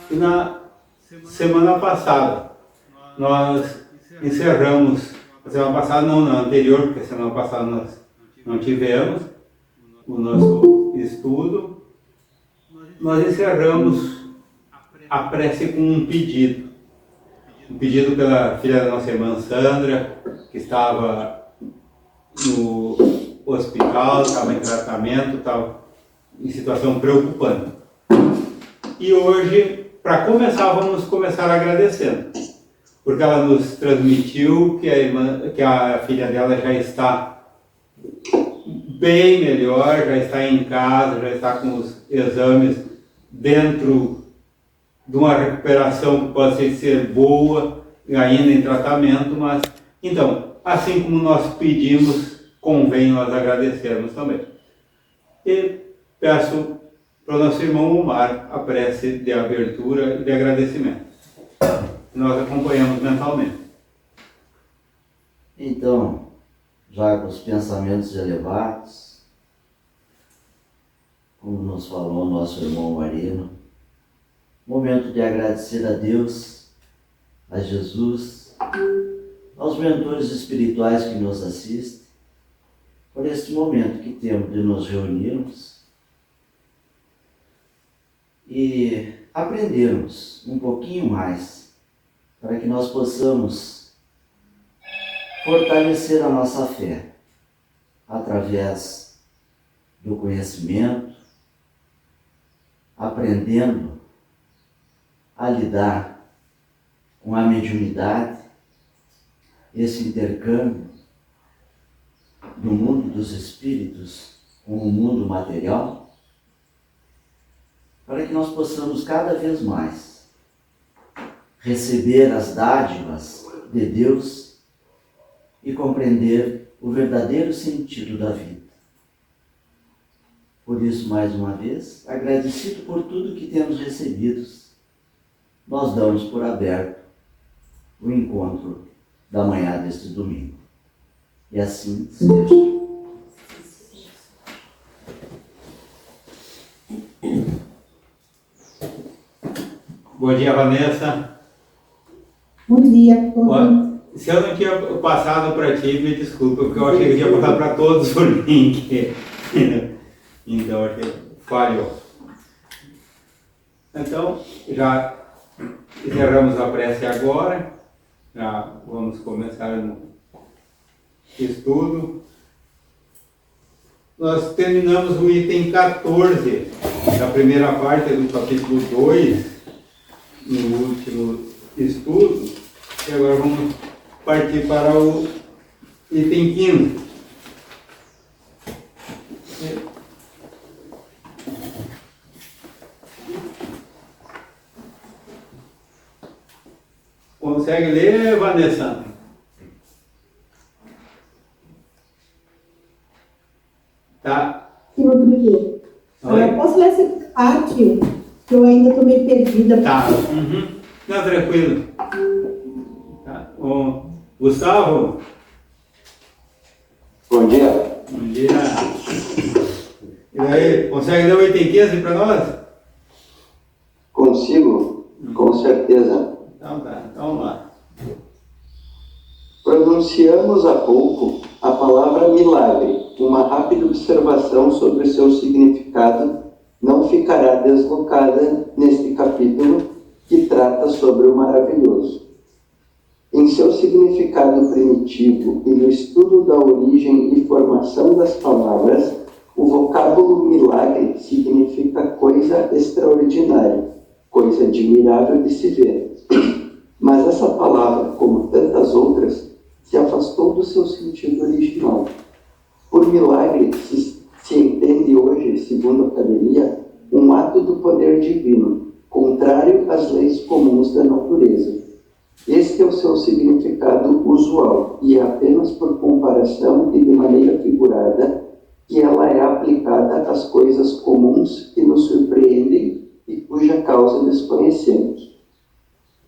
E na semana passada, nós encerramos, a semana passada não, na anterior, porque a semana passada nós não tivemos o nosso estudo, nós encerramos a prece com um pedido. Um pedido pela filha da nossa irmã Sandra, que estava no hospital, estava em tratamento, estava em situação preocupante. E hoje, para começar, vamos começar agradecendo, porque ela nos transmitiu que a filha dela já está bem melhor, já está em casa, já está com os exames dentro de uma recuperação que pode ser boa, ainda em tratamento, mas então, assim como nós pedimos, convém nós agradecermos também. E peço para o nosso irmão Omar a prece de abertura e de agradecimento. Nós acompanhamos mentalmente. Então, já com os pensamentos elevados, como nos falou o nosso irmão Marino, momento de agradecer a Deus, a Jesus, aos mentores espirituais que nos assistem, por este momento que temos de nos reunirmos e aprendermos um pouquinho mais, para que nós possamos fortalecer a nossa fé através do conhecimento, aprendendo a lidar com a mediunidade, esse intercâmbio do mundo dos espíritos com o mundo material, para que nós possamos cada vez mais receber as dádivas de Deus e compreender o verdadeiro sentido da vida. Por isso, mais uma vez, agradecido por tudo que temos recebido, nós damos por aberto o encontro da manhã deste domingo. E assim seja. Bom dia, Vanessa. Bom dia. Se eu não tinha passado para ti, me desculpa, porque eu achei que eu tinha passado para todos o link. Então, achei que falhou. Então, já encerramos a prece agora. Já vamos começar no estudo. Nós terminamos o item 14 da primeira parte do capítulo 2, no último estudo, e agora vamos partir para o item 15. Consegue ler, Vanessa? Tá. Sim, Rodrigo. Eu posso ler essa parte que eu ainda estou meio perdida. Tá. Uhum. Não, tranquilo. Tá. Ô, Gustavo? Bom dia. Bom dia. E aí, consegue ler o item 15 para nós? Consigo? Com certeza. Então tá, então vamos lá. Pronunciamos há pouco a palavra milagre. Uma rápida observação sobre seu significado não ficará deslocada neste capítulo que trata sobre o maravilhoso. Em seu significado primitivo e no estudo da origem e formação das palavras, o vocábulo milagre significa coisa extraordinária, coisa admirável de se ver. Mas essa palavra, como tantas outras, se afastou do seu sentido original. Por milagre se entende hoje, segundo a academia, um ato do poder divino, contrário às leis comuns da natureza. Este é o seu significado usual, e é apenas por comparação e de maneira figurada que ela é aplicada às coisas comuns que nos surpreendem e cuja causa desconhecemos.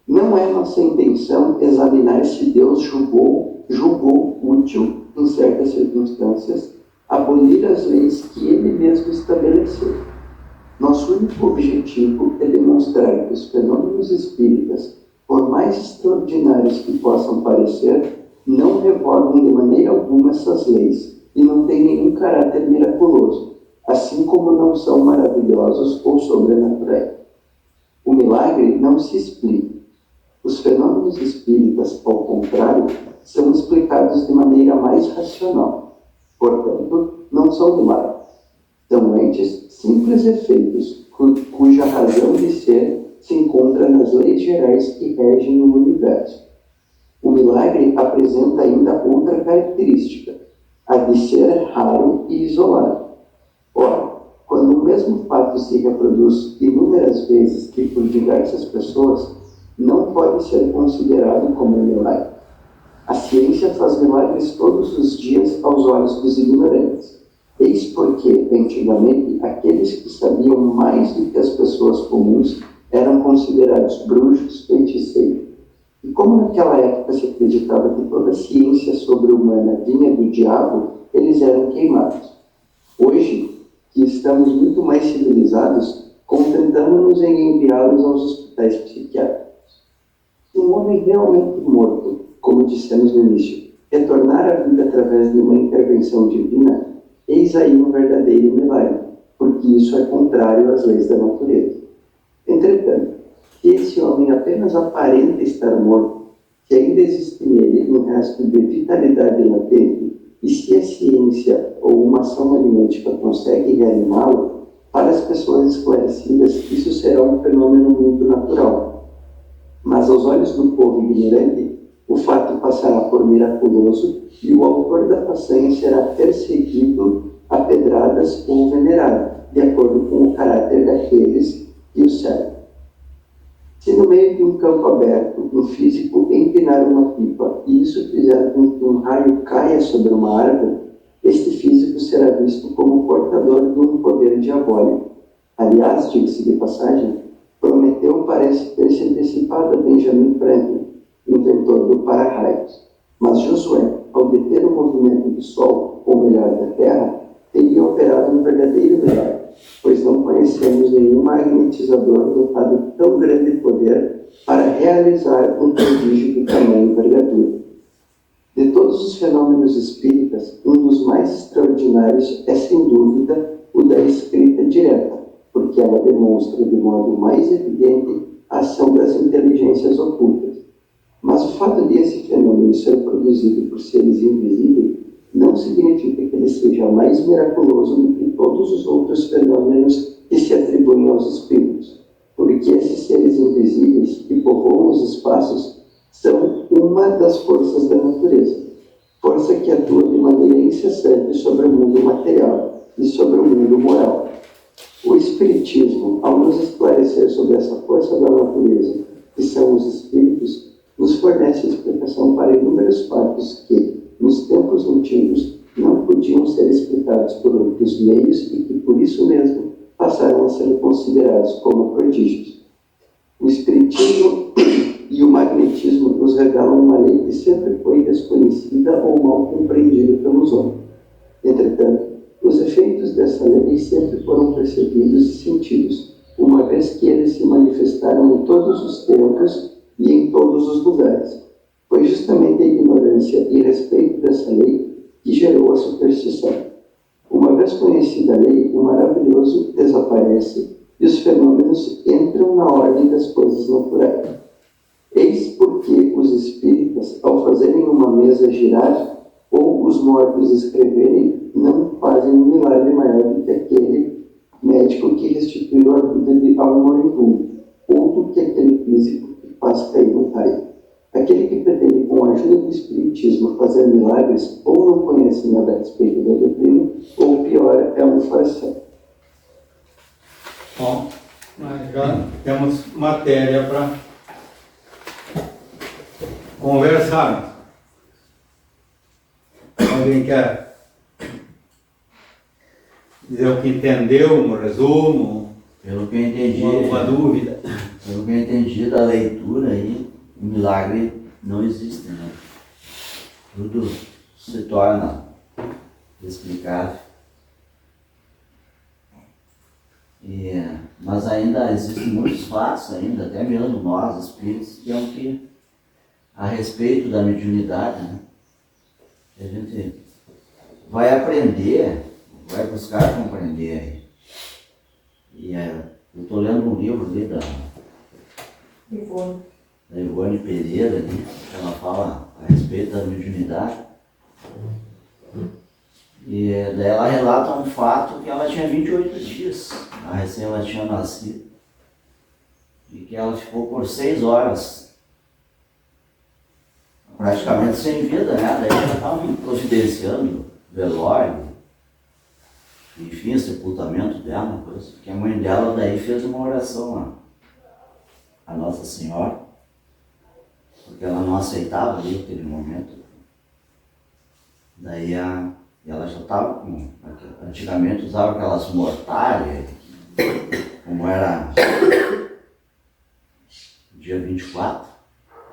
Não é nossa intenção examinar se Deus julgou útil, em certas circunstâncias, abolir as leis que Ele mesmo estabeleceu. Nosso único objetivo é demonstrar mostrar que os fenômenos espíritas, por mais extraordinários que possam parecer, não revogam de maneira alguma essas leis e não têm nenhum caráter miraculoso, assim como não são maravilhosos ou sobrenaturais. O milagre não se explica. Os fenômenos espíritas, ao contrário, são explicados de maneira mais racional. Portanto, não são milagres. São antes simples efeitos cuja razão de ser se encontra nas leis gerais que regem o universo. O milagre apresenta ainda outra característica, a de ser raro e isolado. Ora, quando o mesmo fato se reproduz inúmeras vezes e por diversas pessoas, não pode ser considerado como um milagre. A ciência faz milagres todos os dias aos olhos dos ignorantes. Eis porque, antigamente, aqueles que sabiam mais do que as pessoas comuns eram considerados bruxos, feiticeiros. E como naquela época se acreditava que toda a ciência sobre-humana vinha do diabo, eles eram queimados. Hoje, que estamos muito mais civilizados, contentamos-nos em enviá-los aos hospitais psiquiátricos. Se um homem realmente morto, como dissemos no início, retornar à vida através de uma intervenção divina, eis aí um verdadeiro milagre, porque isso é contrário às leis da natureza. Entretanto, se esse homem apenas aparenta estar morto, se ainda existe nele um resto de vitalidade latente, e se a ciência ou uma ação magnética consegue reanimá-lo, para as pessoas esclarecidas isso será um fenômeno muito natural. Mas aos olhos do povo ignorante, o fato passará por miraculoso e o autor da façanha será perseguido a pedradas ou venerado, de acordo com o caráter daqueles que o servem. Se no meio de um campo aberto, um físico empinar uma pipa e isso fizer com que um raio caia sobre uma árvore, este físico será visto como portador de um poder diabólico. Aliás, diga-se de passagem, Prometeu parece ter se antecipado a Benjamin Franklin, inventor do para-raios. Mas Josué, ao deter o movimento do Sol, ou melhor, da Terra, teria operado um verdadeiro milagre, pois não conhecemos nenhum magnetizador dotado de tão grande poder para realizar um prodígio de tamanho envergadura. De todos os fenômenos espíritas, um dos mais extraordinários é, sem dúvida, o da escrita direta, porque ela demonstra de modo mais evidente a ação das inteligências ocultas. Mas o fato de esse fenômeno ser produzido por seres invisíveis não significa que ele seja mais miraculoso do que todos os outros fenômenos que se atribuem aos espíritos, porque esses seres invisíveis que povoam os espaços são uma das forças da natureza, força que atua de maneira incessante sobre o mundo material e sobre o mundo moral. O Espiritismo, ao nos esclarecer sobre essa força da natureza, que são os espíritos, nos fornece explicação para inúmeros fatos que, nos tempos antigos, não podiam ser explicados por outros meios e que, por isso mesmo, passaram a ser considerados como prodígios. O Espiritismo e o magnetismo nos revelam uma lei que sempre foi desconhecida ou mal compreendida pelos homens. Entretanto, os efeitos dessa lei sempre foram percebidos e sentidos, uma vez que eles se manifestaram em todos os tempos e em todos os lugares. Foi justamente a ignorância e respeito dessa lei que gerou a superstição. Uma vez conhecida a lei, o maravilhoso desaparece e os fenômenos entram na ordem das coisas naturais. Eis porque os espíritas, ao fazerem uma mesa girar ou os mortos escreverem, não fazem um milagre maior do que aquele médico que restituiu a vida a um moribundo, ou do que aquele físico que faz cair um raio. Aquele que pretende, com a ajuda do espiritismo, fazer milagres, ou não conhece nada a respeito da doutrina, ou pior, é um farsante. Bom, nós já temos matéria para conversar. Alguém quer dizer o que entendeu, um resumo? Pelo que eu entendi, Alguma dúvida? pelo que eu entendi da leitura aí, o milagre não existe, né? Tudo se torna explicável. Mas ainda existe existem muitos fatos ainda, até mesmo nós, espíritos, temos que, a respeito da mediunidade, né? A gente vai aprender, vai buscar compreender. E eu estou lendo um livro ali da Ivone Pereira, ali, ela fala a respeito da mediunidade. E daí ela relata um fato que ela tinha 28 dias, recém ela tinha nascido, e que ela ficou por 6 horas, praticamente sem vida, né? Daí já estavam providenciando velório, enfim, sepultamento dela, coisa, porque a mãe dela daí fez uma oração a Nossa Senhora, porque ela não aceitava ali aquele momento. Daí ela já estava com, antigamente usava aquelas mortalhas, como era dia 24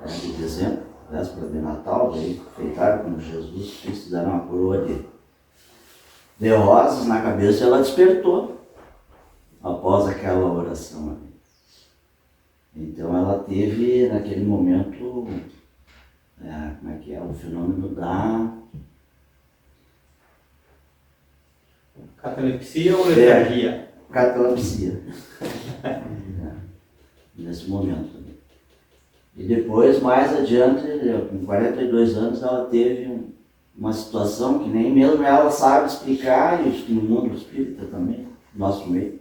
de dezembro, véspera de Natal, daí feitaram com Jesus Cristo, deram uma coroa de rosas na cabeça, e ela despertou após aquela oração ali. Então ela teve naquele momento, como é que é, o fenômeno da catalepsia ou letargia? Catalepsia. Nesse momento. E depois, mais adiante, com 42 anos, ela teve uma situação que nem mesmo ela sabe explicar, e no mundo espírita também, no nosso meio.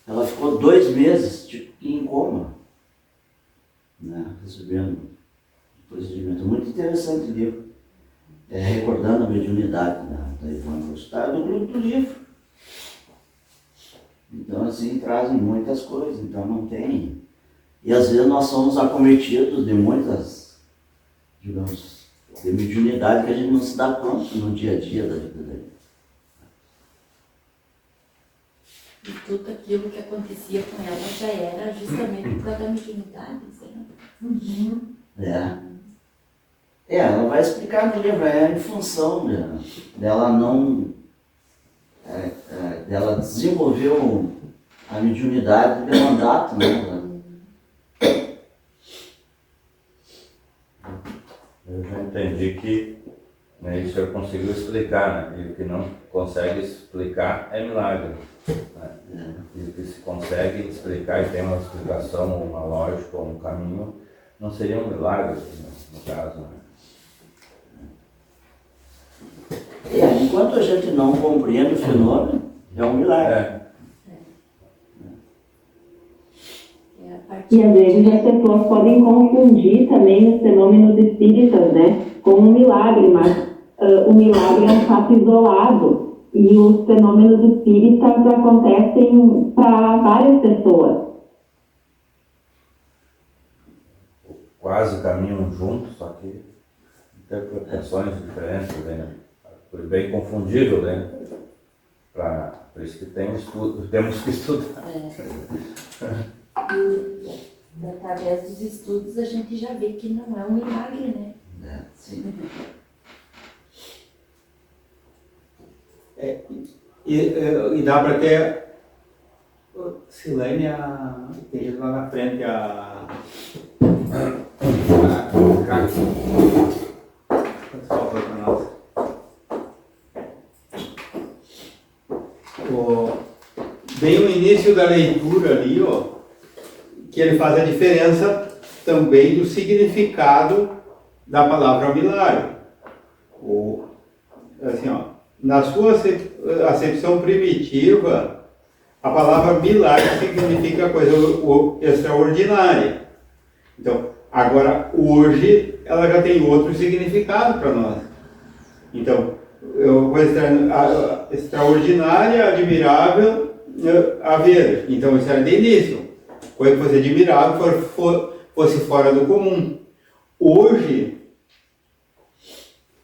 Ela ficou 2 meses, tipo, em coma, né, recebendo procedimento. Muito interessante o livro. Recordando a mediunidade da Ivone, está no grupo do livro. Então, assim, trazem muitas coisas, então não tem. E às vezes nós somos acometidos de muitas, digamos, de mediunidade que a gente não se dá conta no dia a dia da vida dele. E tudo aquilo que acontecia com ela já era justamente por causa da mediunidade, né? Ela vai explicar no livro, em função dela não. Ela desenvolveu a mediunidade de mandato, né? Eu já entendi que isso o senhor conseguiu explicar, né? E o que não consegue explicar é milagre. Né? E o que se consegue explicar e tem uma explicação, uma lógica, um caminho, não seria um milagre, no caso, né? Enquanto a gente não compreende o fenômeno, é um milagre. E às vezes as pessoas podem confundir também os fenômenos espíritas, né, com um milagre, mas o milagre é um fato isolado e os fenômenos espíritas acontecem para várias pessoas. Quase caminham juntos, só que interpretações diferentes, né? Foi bem confundível, né? Por isso que temos que estudar. E através dos estudos a gente já vê que não é um milagre, né? Sim. E dá para ter, Silene, tem lá na frente bem no início da leitura ali, que ele faz a diferença também do significado da palavra milagre. Assim, na sua acepção primitiva, a palavra milagre significa coisa extraordinária. Então, agora, hoje, ela já tem outro significado para nós. Então, coisa extraordinária, admirável, a ver. Então, isso era de início. Coisa que fosse admirável, fosse fora do comum. Hoje,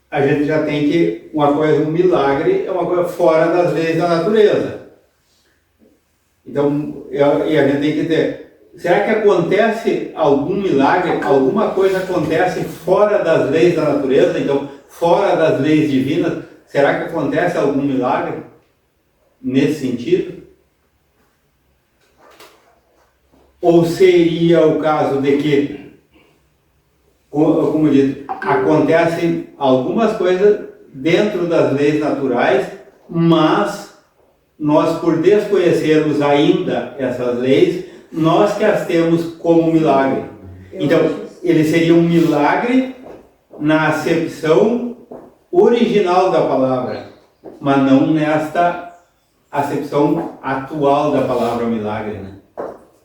a gente já tem que um milagre é uma coisa fora das leis da natureza. Então, e a gente tem que ter, será que acontece algum milagre, alguma coisa acontece fora das leis da natureza, então, fora das leis divinas, será que acontece algum milagre nesse sentido? Ou seria o caso de que, como diz, acontecem algumas coisas dentro das leis naturais, mas nós, por desconhecermos ainda essas leis, nós que as temos como milagre. Então, ele seria um milagre na acepção original da palavra, mas não nesta acepção atual da palavra milagre, né?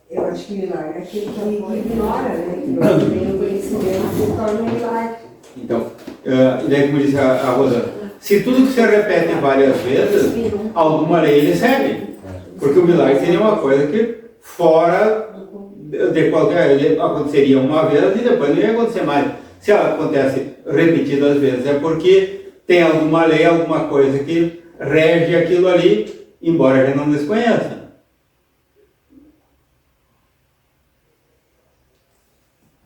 Eu acho que milagre é aquele que ignora, né? Que não tem o conhecimento que torna um milagre. Então, e daí como disse a Rosana, se tudo que se repete várias vezes, alguma lei ele segue. Porque o milagre seria uma coisa que fora de qualquer... Ele aconteceria uma vez e depois não ia acontecer mais. Se ela acontece repetidas vezes, é porque tem alguma lei, alguma coisa que rege aquilo ali, embora a gente não desconheça.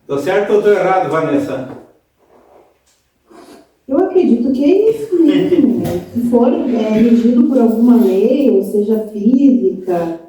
Estou certo ou estou errado, Vanessa? Eu acredito que é isso mesmo, né? Se for regido por alguma lei, ou seja, física,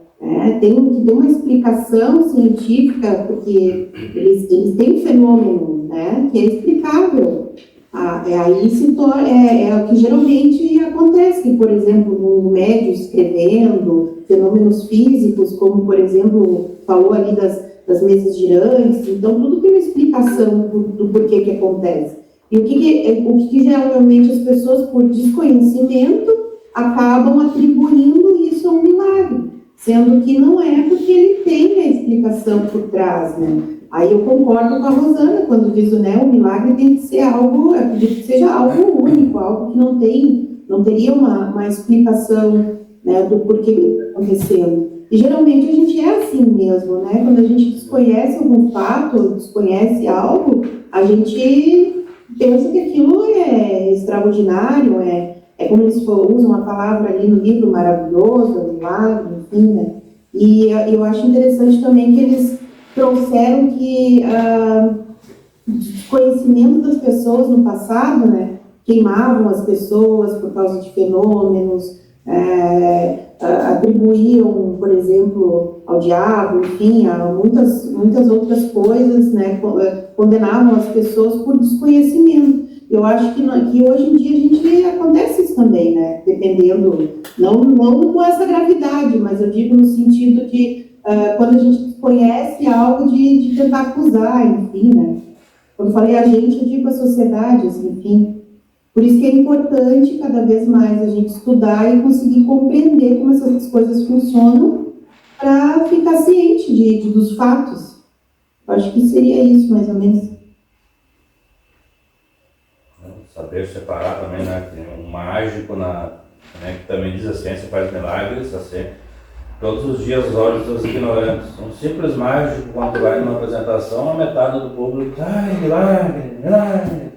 tem que ter uma explicação científica, porque eles têm um fenômeno, né, que é explicável. Aí se torna, o que geralmente acontece, que, por exemplo, um médio escrevendo, fenômenos físicos, como, por exemplo, falou ali das mesas girantes, então tudo tem uma explicação do porquê que acontece. E o que geralmente as pessoas, por desconhecimento, acabam atribuindo isso a um milagre, sendo que não é, porque ele tem a explicação por trás, né? Aí eu concordo com a Rosana quando diz, né, o milagre tem que ser algo, eu acredito que seja algo único, algo que não teria uma explicação, né, do porquê que está acontecendo. E geralmente a gente é assim mesmo, né? Quando a gente desconhece algum fato, desconhece algo, a gente pensa que aquilo é extraordinário, é como eles usam a palavra ali no livro, maravilhoso, milagre, enfim, né? E eu acho interessante também que eles trouxeram que o desconhecimento das pessoas no passado, né? Queimavam as pessoas por causa de fenômenos, atribuíam, por exemplo, ao diabo, enfim, a muitas outras coisas, né? Condenavam as pessoas por desconhecimento. Eu acho que hoje em dia a gente acontece isso também, né? Dependendo, não com essa gravidade, mas eu digo no sentido de quando a gente desconhece algo de tentar acusar, enfim, né? Quando falei a gente, eu digo a sociedade, assim, enfim. Por isso que é importante cada vez mais a gente estudar e conseguir compreender como essas coisas funcionam para ficar ciente dos fatos. Eu acho que seria isso, mais ou menos. Saber separar também, né? Tem um mágico né, que também diz a ciência faz milagres, assim, todos os dias os olhos dos ignorantes. Um simples mágico, quando vai numa apresentação, a metade do público, ai, milagre, milagre.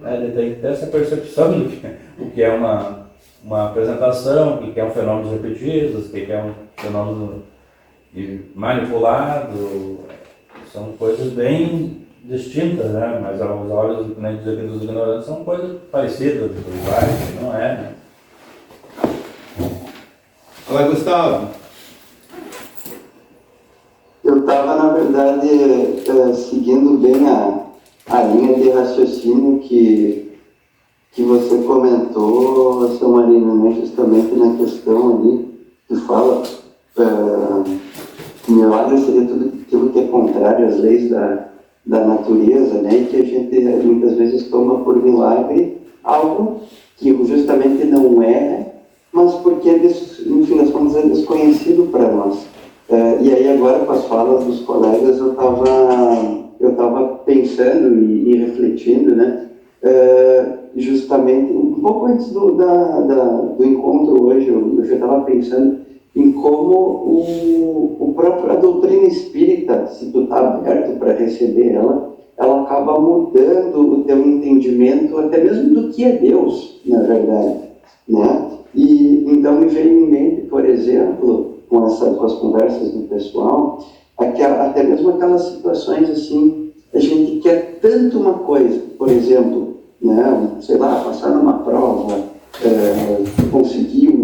Ele tem que ter essa percepção do que é uma apresentação, o que é um fenômeno repetido, o que é um fenômeno manipulado. São coisas bem distintas, né? Mas aos olhos dos ignorantes são coisas parecidas, iguais, não é, né? Fala, Gustavo. Eu estava, na verdade, seguindo bem a linha de raciocínio que você comentou, São Marino, né? Justamente na questão ali que fala que milagre seria tudo aquilo que é contrário às leis da natureza, né? E que a gente muitas vezes toma por milagre algo que justamente não é, mas porque no fim das contas é desconhecido para nós. E aí agora com as falas dos colegas eu estava pensando e refletindo, né? Justamente um pouco antes do encontro hoje, eu já estava pensando em como a doutrina espírita, se tu está aberto para receber ela acaba mudando o teu entendimento até mesmo do que é Deus, na verdade, né? E então me veio em mente, por exemplo, com as conversas do pessoal, até mesmo aquelas situações assim, a gente quer tanto uma coisa, por exemplo, né, sei lá, passar numa prova, conseguir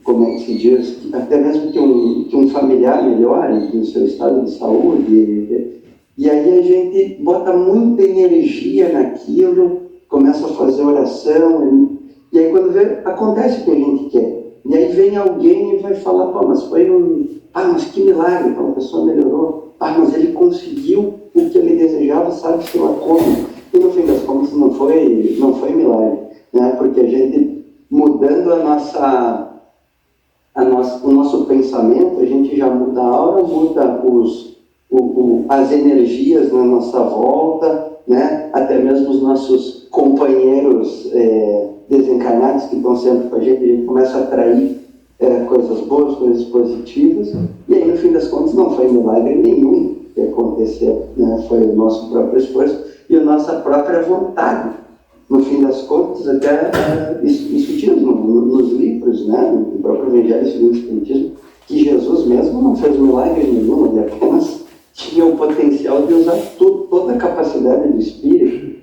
como é que se diz, até mesmo que um familiar melhore no seu estado de saúde. E aí a gente bota muita energia naquilo, começa a fazer oração, e aí quando vê, acontece o que a gente quer. E aí vem alguém e vai falar, pô, mas foi mas que milagre, a pessoa melhorou. Mas ele conseguiu o que ele desejava, sabe-se lá como. E no fim das contas não foi milagre, né? Porque a gente, mudando o nosso pensamento, a gente já muda a aura, muda as energias na nossa volta, né? Até mesmo os nossos companheiros desencarnados que estão sempre com a gente começa a atrair coisas boas, coisas positivas, e aí no fim das contas não foi milagre nenhum que aconteceu, né? Foi o nosso próprio esforço e a nossa própria vontade. No fim das contas, até isso tinha nos livros, né? No próprio Evangelho segundo o Espiritismo, que Jesus mesmo não fez milagre nenhum, ele apenas tinha o potencial de usar toda a capacidade do Espírito.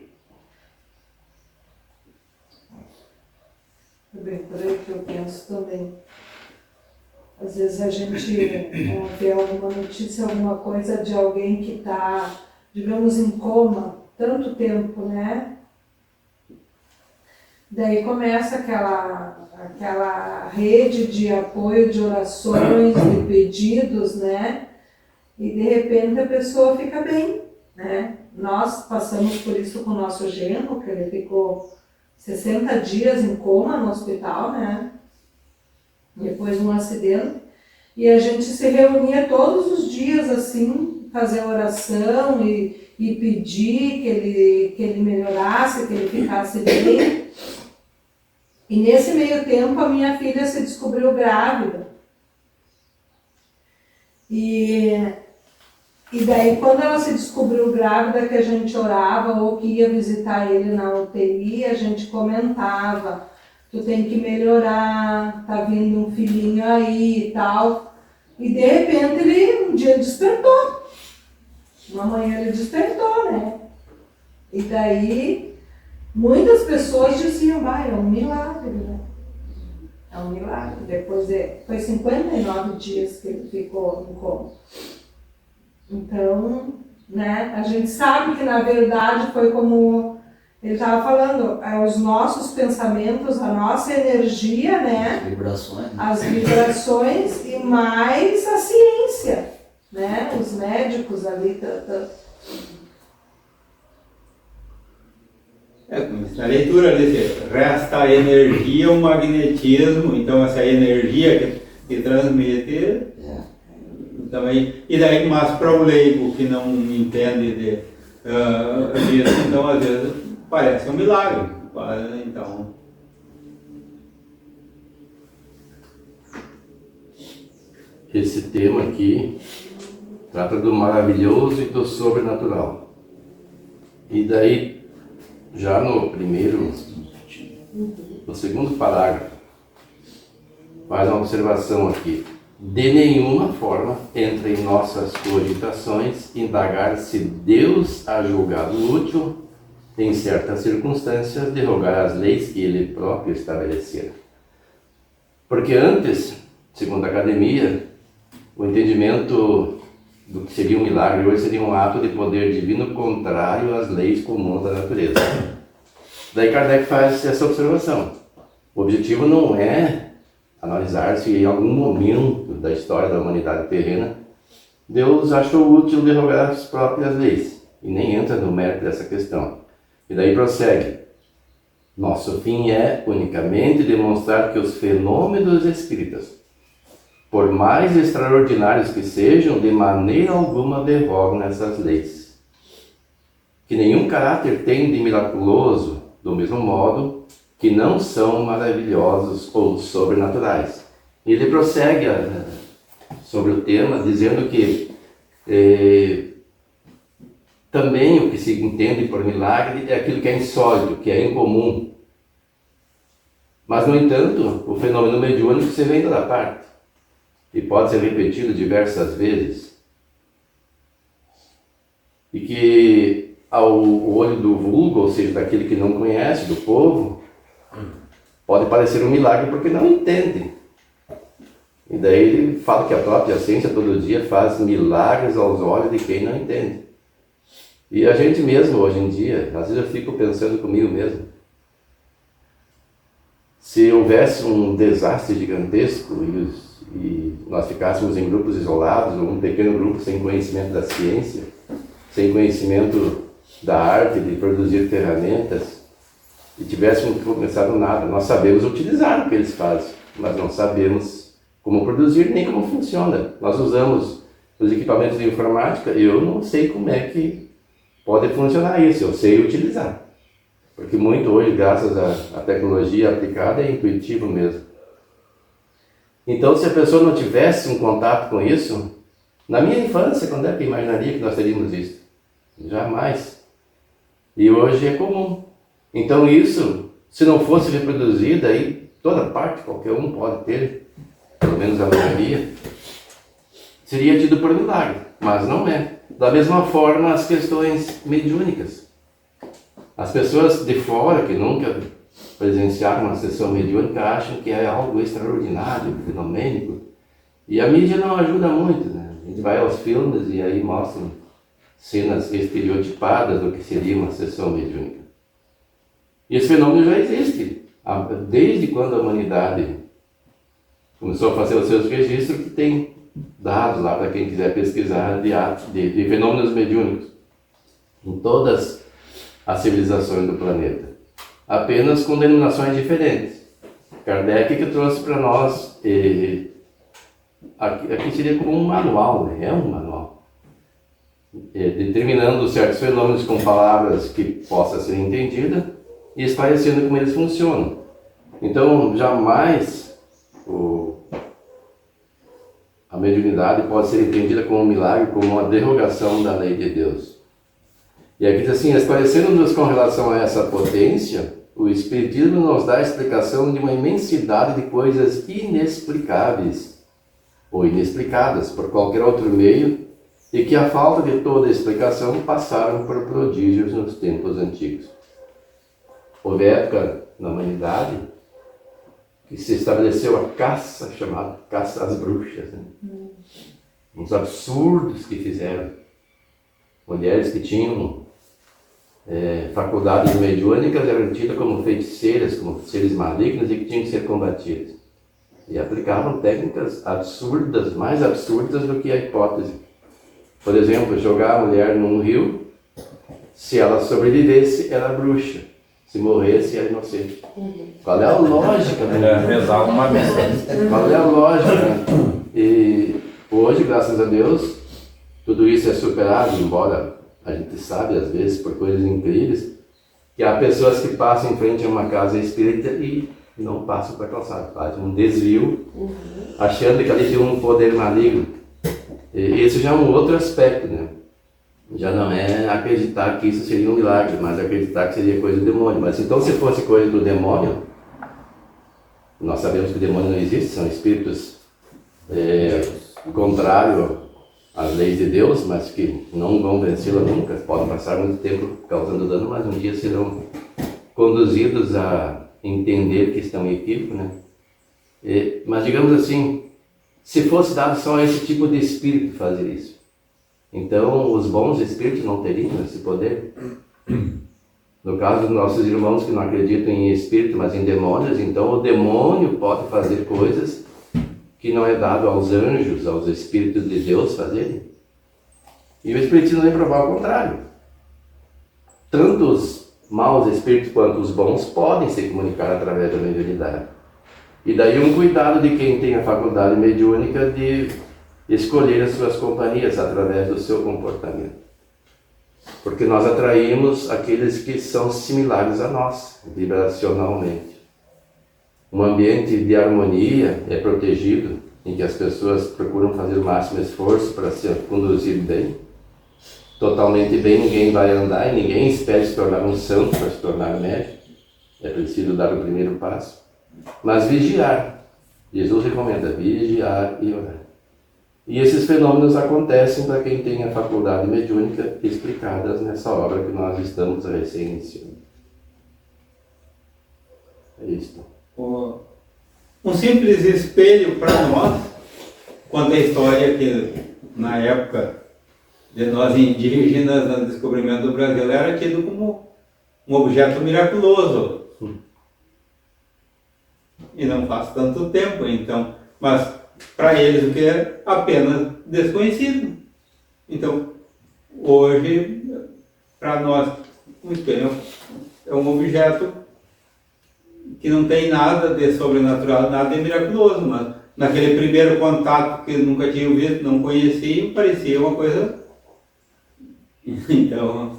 Bem, por aí que eu penso também. Às vezes a gente vê alguma notícia, alguma coisa de alguém que está, digamos, em coma tanto tempo, né? Daí começa aquela rede de apoio, de orações, de pedidos, né? E de repente a pessoa fica bem, né? Nós passamos por isso com o nosso genro, que ele ficou 60 dias em coma no hospital, né? Depois de um acidente. E a gente se reunia todos os dias, assim, fazer oração e pedir que ele melhorasse, que ele ficasse bem. E nesse meio tempo a minha filha se descobriu grávida. E daí quando ela se descobriu grávida, que a gente orava ou que ia visitar ele na UTI, a gente comentava, tu tem que melhorar, tá vindo um filhinho aí e tal. E de repente ele um dia despertou. Uma manhã ele despertou, né? E daí muitas pessoas diziam, é um milagre, né? É um milagre. Depois foi 59 dias que ele ficou em coma. Então, né, a gente sabe que na verdade foi como ele estava falando, os nossos pensamentos, a nossa energia, né? As vibrações. As vibrações e mais a ciência, né? Os médicos ali. Como diz na leitura, resta a energia, o magnetismo, então essa energia que transmite também, e daí, mas para o leigo que não entende disso, então às vezes parece um milagre, então... Esse tema aqui trata do maravilhoso e do sobrenatural. E daí, já no segundo parágrafo, faz uma observação aqui. De nenhuma forma entra em nossas cogitações indagar se Deus há julgado útil, em certas circunstâncias, derrogar as leis que Ele próprio estabelecera. Porque antes, segundo a academia, o entendimento do que seria um milagre hoje seria um ato de poder divino contrário às leis comuns da natureza. Daí Kardec faz essa observação. O objetivo não é analisar se em algum momento da história da humanidade terrena Deus achou útil derrogar as próprias leis, e nem entra no mérito dessa questão. E daí prossegue. Nosso fim é unicamente demonstrar que os fenômenos espíritas, por mais extraordinários que sejam, de maneira alguma derrogam essas leis. Que nenhum caráter tem de miraculoso, do mesmo modo que não são maravilhosos ou sobrenaturais. E ele prossegue sobre o tema, dizendo que também o que se entende por milagre é aquilo que é insólito, que é incomum. Mas, no entanto, o fenômeno mediúnico se vê em toda parte e pode ser repetido diversas vezes. E que ao olho do vulgo, ou seja, daquele que não conhece, do povo, pode parecer um milagre porque não entende. E daí ele fala que a própria ciência todo dia faz milagres aos olhos de quem não entende. E a gente mesmo, hoje em dia, às vezes eu fico pensando comigo mesmo, se houvesse um desastre gigantesco e nós ficássemos em grupos isolados, ou um pequeno grupo sem conhecimento da ciência, sem conhecimento da arte de produzir ferramentas, e tivéssemos começado nada, nós sabemos utilizar o que eles fazem, mas não sabemos como produzir nem como funciona. Nós usamos os equipamentos de informática e eu não sei como é que pode funcionar isso, eu sei utilizar. Porque muito hoje, graças à tecnologia aplicada, é intuitivo mesmo. Então, se a pessoa não tivesse um contato com isso, na minha infância, quando é que imaginaria que nós teríamos isso? Jamais. E hoje é comum. Então isso, se não fosse reproduzido, aí toda parte, qualquer um pode ter, pelo menos a maioria, seria tido por milagre, mas não é. Da mesma forma, as questões mediúnicas. As pessoas de fora, que nunca presenciaram uma sessão mediúnica, acham que é algo extraordinário, fenomênico. E a mídia não ajuda muito, né? A gente vai aos filmes e aí mostram cenas estereotipadas do que seria uma sessão mediúnica. E esse fenômeno já existe. Desde quando a humanidade começou a fazer os seus registros, que tem dados lá para quem quiser pesquisar de fenômenos mediúnicos em todas as civilizações do planeta, apenas com denominações diferentes. Kardec que trouxe para nós, aqui seria como um manual, né? É um manual, determinando certos fenômenos com palavras que possam ser entendidas e esclarecendo como eles funcionam. Então, jamais a mediunidade pode ser entendida como um milagre, como uma derrogação da lei de Deus. E aqui diz assim, esclarecendo-nos com relação a essa potência, o Espiritismo nos dá a explicação de uma imensidade de coisas inexplicáveis ou inexplicadas por qualquer outro meio e que a falta de toda explicação passaram por prodígios nos tempos antigos. Houve época na humanidade que se estabeleceu a caça, chamada caça às bruxas, né? Uns absurdos que fizeram. Mulheres que tinham faculdades mediúnicas eram tidas como feiticeiras, como seres malignos e que tinham que ser combatidas. E aplicavam técnicas absurdas, mais absurdas do que a hipótese. Por exemplo, jogar a mulher num rio, se ela sobrevivesse, era bruxa. Se morresse, era inocente. Qual é a lógica? Né? Rezar uma missa. Qual é a lógica? Né? E hoje, graças a Deus, tudo isso é superado, embora a gente sabe, às vezes, por coisas incríveis, que há pessoas que passam em frente a uma casa espírita e não passam para a calçada, fazem um desvio, achando que ali tem um poder maligno. E esse já é um outro aspecto, né? Já não é acreditar que isso seria um milagre, mas acreditar que seria coisa do demônio. Mas então, se fosse coisa do demônio, nós sabemos que o demônio não existe, são espíritos contrários às leis de Deus, mas que não vão vencê-la nunca, podem passar muito tempo causando dano, mas um dia serão conduzidos a entender que estão em equívoco, né? Mas digamos assim, se fosse dado só a esse tipo de espírito fazer isso, então os bons espíritos não teriam esse poder. No caso dos nossos irmãos que não acreditam em espírito, mas em demônios, então o demônio pode fazer coisas que não é dado aos anjos, aos espíritos de Deus fazerem. E o espiritismo vem provar o contrário. Tanto os maus espíritos quanto os bons podem se comunicar através da mediunidade. E daí um cuidado de quem tem a faculdade mediúnica de escolher as suas companhias através do seu comportamento. Porque nós atraímos aqueles que são similares a nós, vibracionalmente. Um ambiente de harmonia é protegido, em que as pessoas procuram fazer o máximo esforço para se conduzir bem. Totalmente bem ninguém vai andar e ninguém espera se tornar um santo para se tornar médico. É preciso dar o primeiro passo. Mas vigiar. Jesus recomenda vigiar e orar. E esses fenômenos acontecem para quem tem a faculdade mediúnica explicadas nessa obra que nós estamos recém-iniciando. É isso. Um simples espelho para nós conta a história que na época de nós indígenas, no descobrimento do Brasil, era tido como um objeto miraculoso. E não faz tanto tempo, então, mas para eles o que é apenas desconhecido. Então, hoje, para nós, o espelho é um objeto que não tem nada de sobrenatural, nada de miraculoso, mas naquele primeiro contato que nunca tinha visto, não conhecia, parecia uma coisa. Então,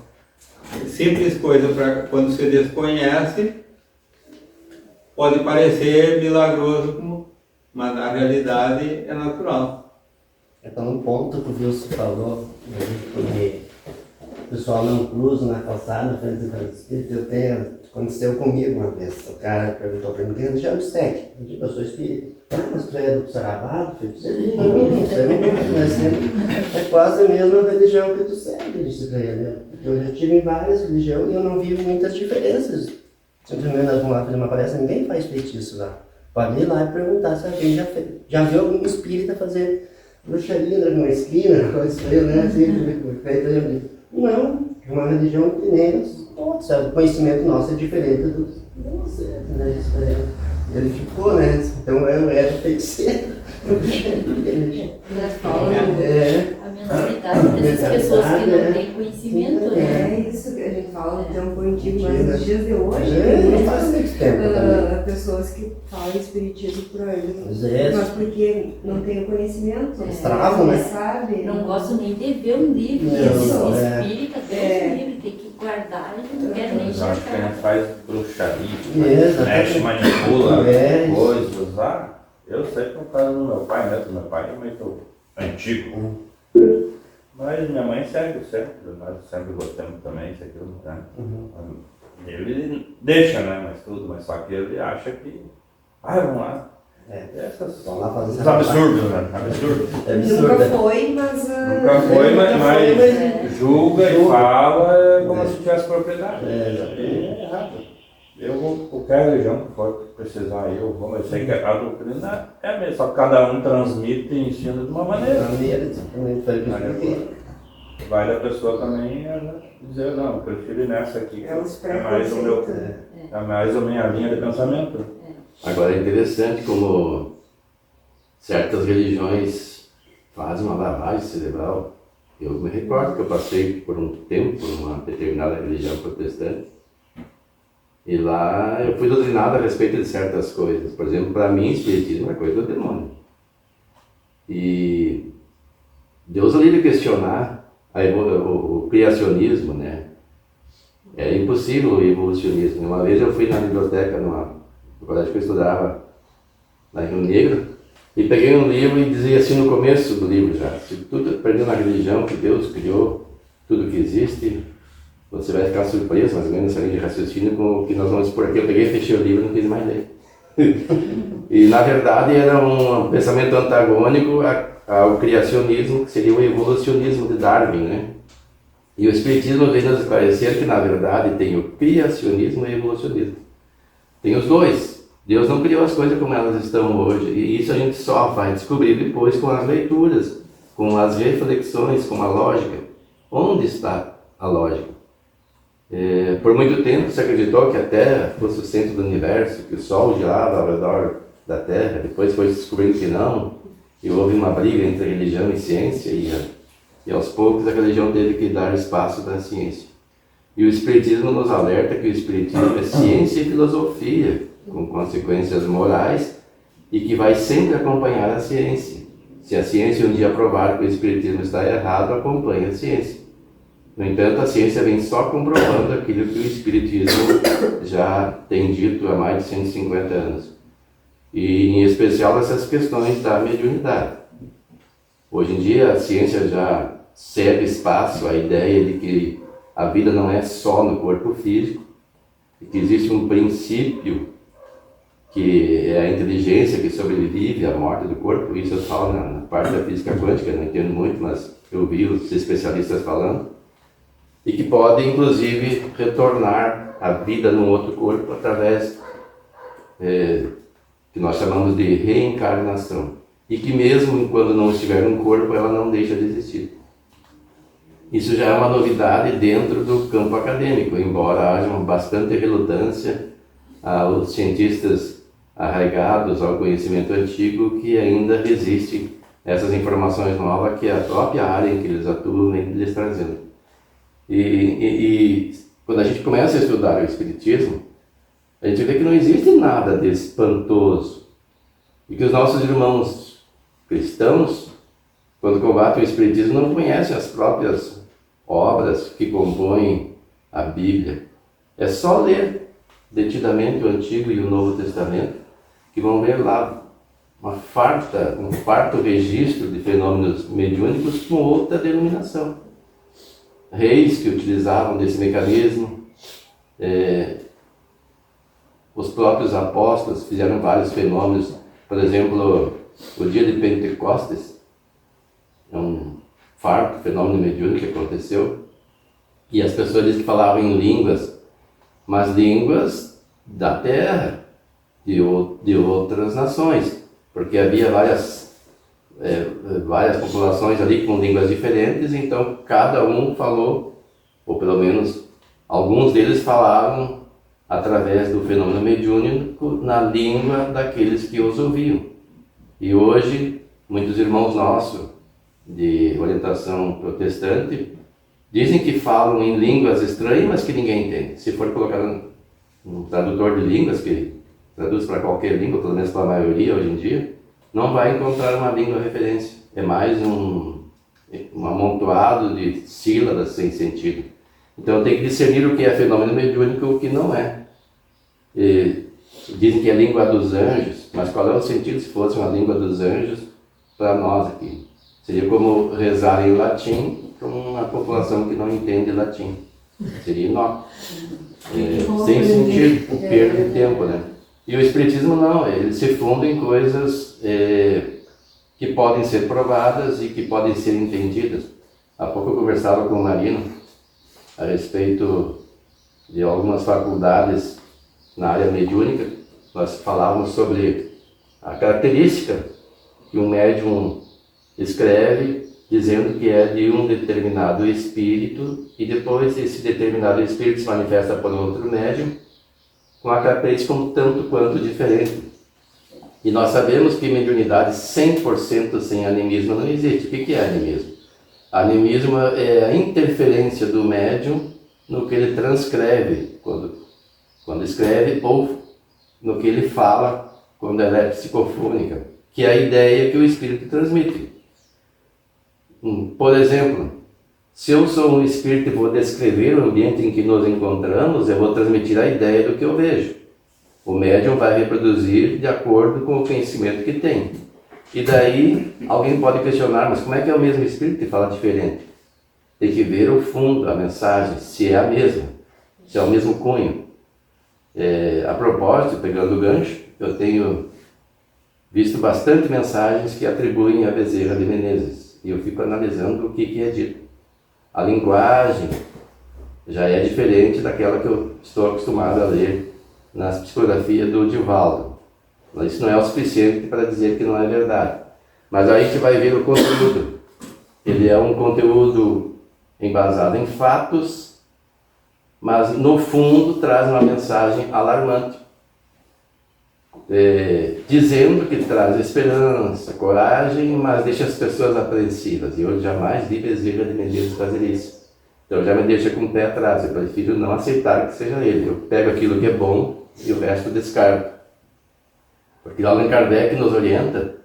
simples coisa para quando se desconhece, pode parecer milagroso, mas na realidade é natural. Então, um ponto que o Wilson falou, né, porque o pessoal não cruza na calçada, frente ao espírito, aconteceu comigo uma vez. O cara perguntou para mim, que religião você segue? Eu digo, eu sou espírita. Mas tu é do Sarabado? Eu disse, não, é quase a mesma religião que tu segue, eu disse para ele. Eu já tive em várias religiões e eu não vi muitas diferenças. Simplesmente nós vamos lá fazer uma palestra, ninguém faz feitiço lá. Pode ir lá e perguntar se alguém já viu algum espírita fazer bruxaria numa esquina, coisa assim, né? Assim, não, é uma religião que nem os outros, sabe? O conhecimento nosso é diferente do de vocês, né? Ele ficou, né? Então eu era feiticeiro. A mentalidade dessas pessoas que não têm conhecimento, né? É isso que a gente fala, então foi antigo, mas nos dias de hoje não faz muito tempo pessoas que falam espiritismo por aí, mas porque não tem o conhecimento, eles travam, né? Sabe? Não gosto nem de ver um livro, Não, espírita, Deus livre, tem que guardar e não quero nem Mas eu acho que a enxergar. gente faz bruxaria, Exatamente. mexe, manipula É. coisas. Eu sei que no caso do meu pai, né? Meu pai é muito antigo. Mas minha mãe segue sempre, nós sempre gostamos também, isso aquilo, né? Ele deixa, né? Mas só que ele acha que. Vamos lá. Vamos lá fazer Esses absurdos, né? Nunca foi, mas. Nunca foi, mas julga e fala como se tivesse propriedade. É errado. Qualquer religião que for precisar, eu vou, mas eu sei que a doutrina é mesmo, só que cada um transmite e ensina de uma maneira. Vai da pessoa também dizer, não, eu prefiro ir nessa aqui, é mais a minha linha de pensamento. Agora é interessante como certas religiões fazem uma lavagem cerebral. Eu me recordo que eu passei por um tempo por uma determinada religião protestante. E lá eu fui doutrinado a respeito de certas coisas. Por exemplo, para mim, espiritismo é coisa do demônio. E Deus ali de questionar o criacionismo, né? É impossível o evolucionismo. Uma vez eu fui na biblioteca, no colégio que eu estudava, lá em Rio Negro, e peguei um livro e dizia assim no começo do livro já, se tudo aprendeu na religião que Deus criou, tudo que existe, você vai ficar surpreso, mais ou menos, essa linha de raciocínio com o que nós vamos expor aqui. Eu peguei, fechei o livro e não quis mais ler. E, na verdade, era um pensamento antagônico ao criacionismo, que seria o evolucionismo de Darwin, né? E o Espiritismo vem nos esclarecer que, na verdade, tem o criacionismo e o evolucionismo. Tem os dois. Deus não criou as coisas como elas estão hoje. E isso a gente só vai descobrir depois com as leituras, com as reflexões, com a lógica. Onde está a lógica? Por muito tempo se acreditou que a Terra fosse o centro do universo, que o Sol girava ao redor da Terra. Depois foi descobrindo que não, e houve uma briga entre religião e ciência, e aos poucos a religião teve que dar espaço para a ciência. E o Espiritismo nos alerta que o Espiritismo é ciência e filosofia, com consequências morais, e que vai sempre acompanhar a ciência. Se a ciência um dia provar que o Espiritismo está errado, acompanha a ciência. No entanto, a ciência vem só comprovando aquilo que o Espiritismo já tem dito há mais de 150 anos. E, em especial, essas questões da mediunidade. Hoje em dia, a ciência já cede espaço à ideia de que a vida não é só no corpo físico, e que existe um princípio que é a inteligência que sobrevive à morte do corpo. Isso eu falo na parte da física quântica, não entendo muito, mas eu vi os especialistas falando. E que pode, inclusive, retornar à vida num outro corpo através que nós chamamos de reencarnação. e que mesmo quando não estiver no corpo, ela não deixa de existir. Isso já é uma novidade dentro do campo acadêmico, embora haja bastante relutância aos cientistas arraigados ao conhecimento antigo, que ainda resistem essas informações novas que a própria área em que eles atuam vem lhes trazendo. E quando a gente começa a estudar o Espiritismo, a gente vê que não existe nada de espantoso. E que os nossos irmãos cristãos, quando combatem o Espiritismo, não conhecem as próprias obras que compõem a Bíblia. É só ler detidamente o Antigo e o Novo Testamento, que vão ver lá um farto registro de fenômenos mediúnicos com outra denominação. Reis que utilizavam desse mecanismo, os próprios apóstolos fizeram vários fenômenos. Por exemplo, o dia de Pentecostes é um farto fenômeno mediúnico que aconteceu, e as pessoas dizem que falavam em línguas, mas línguas da terra, de outras nações, porque havia várias populações ali com línguas diferentes, então cada um falou, ou pelo menos alguns deles falavam através do fenômeno mediúnico na língua daqueles que os ouviam. E hoje, muitos irmãos nossos de orientação protestante dizem que falam em línguas estranhas, mas que ninguém entende. Se for colocar um tradutor de línguas, que traduz para qualquer língua, pelo menos para a maioria hoje em dia, não vai encontrar uma língua referência. É mais um amontoado de sílabas sem sentido. Então tem que discernir o que é fenômeno mediúnico e o que não é. Dizem que é a língua dos anjos, mas qual é o sentido se fosse uma língua dos anjos para nós aqui? Seria como rezar em latim para uma população que não entende latim. Seria inócuo. Sem sentido, perda de tempo, né? E o Espiritismo não, ele se funda em coisas que podem ser provadas e que podem ser entendidas. Há pouco eu conversava com o Marino a respeito de algumas faculdades na área mediúnica. Nós falávamos sobre a característica que um médium escreve dizendo que é de um determinado espírito, e depois esse determinado espírito se manifesta por outro médium com a característica um tanto quanto diferente. E nós sabemos que mediunidade 100% sem animismo não existe. O que é animismo? Animismo é a interferência do médium no que ele transcreve quando escreve, ou no que ele fala quando ela é psicofônica, que é a ideia que o espírito transmite. Por exemplo, se eu sou um espírito e vou descrever o ambiente em que nos encontramos, eu vou transmitir a ideia do que eu vejo. O médium vai reproduzir de acordo com o conhecimento que tem. E daí alguém pode questionar, mas como é que é o mesmo espírito que fala diferente? Tem que ver o fundo, a mensagem, se é a mesma, se é o mesmo cunho. A propósito, pegando o gancho, eu tenho visto bastante mensagens que atribuem a Bezerra de Menezes. E eu fico analisando o que é dito. A linguagem já é diferente daquela que eu estou acostumado a ler nas psicografias do Divaldo. Isso não é o suficiente para dizer que não é verdade. Mas aí a gente vai ver o conteúdo. Ele é um conteúdo embasado em fatos, mas no fundo traz uma mensagem alarmante. Dizendo que traz esperança, coragem, mas deixa as pessoas apreensivas. E eu jamais vi Bezerra de Menezes fazer isso. Então já me deixa com o pé atrás. Eu prefiro não aceitar que seja ele. Eu pego aquilo que é bom e o resto descarto. Porque Allan Kardec nos orienta,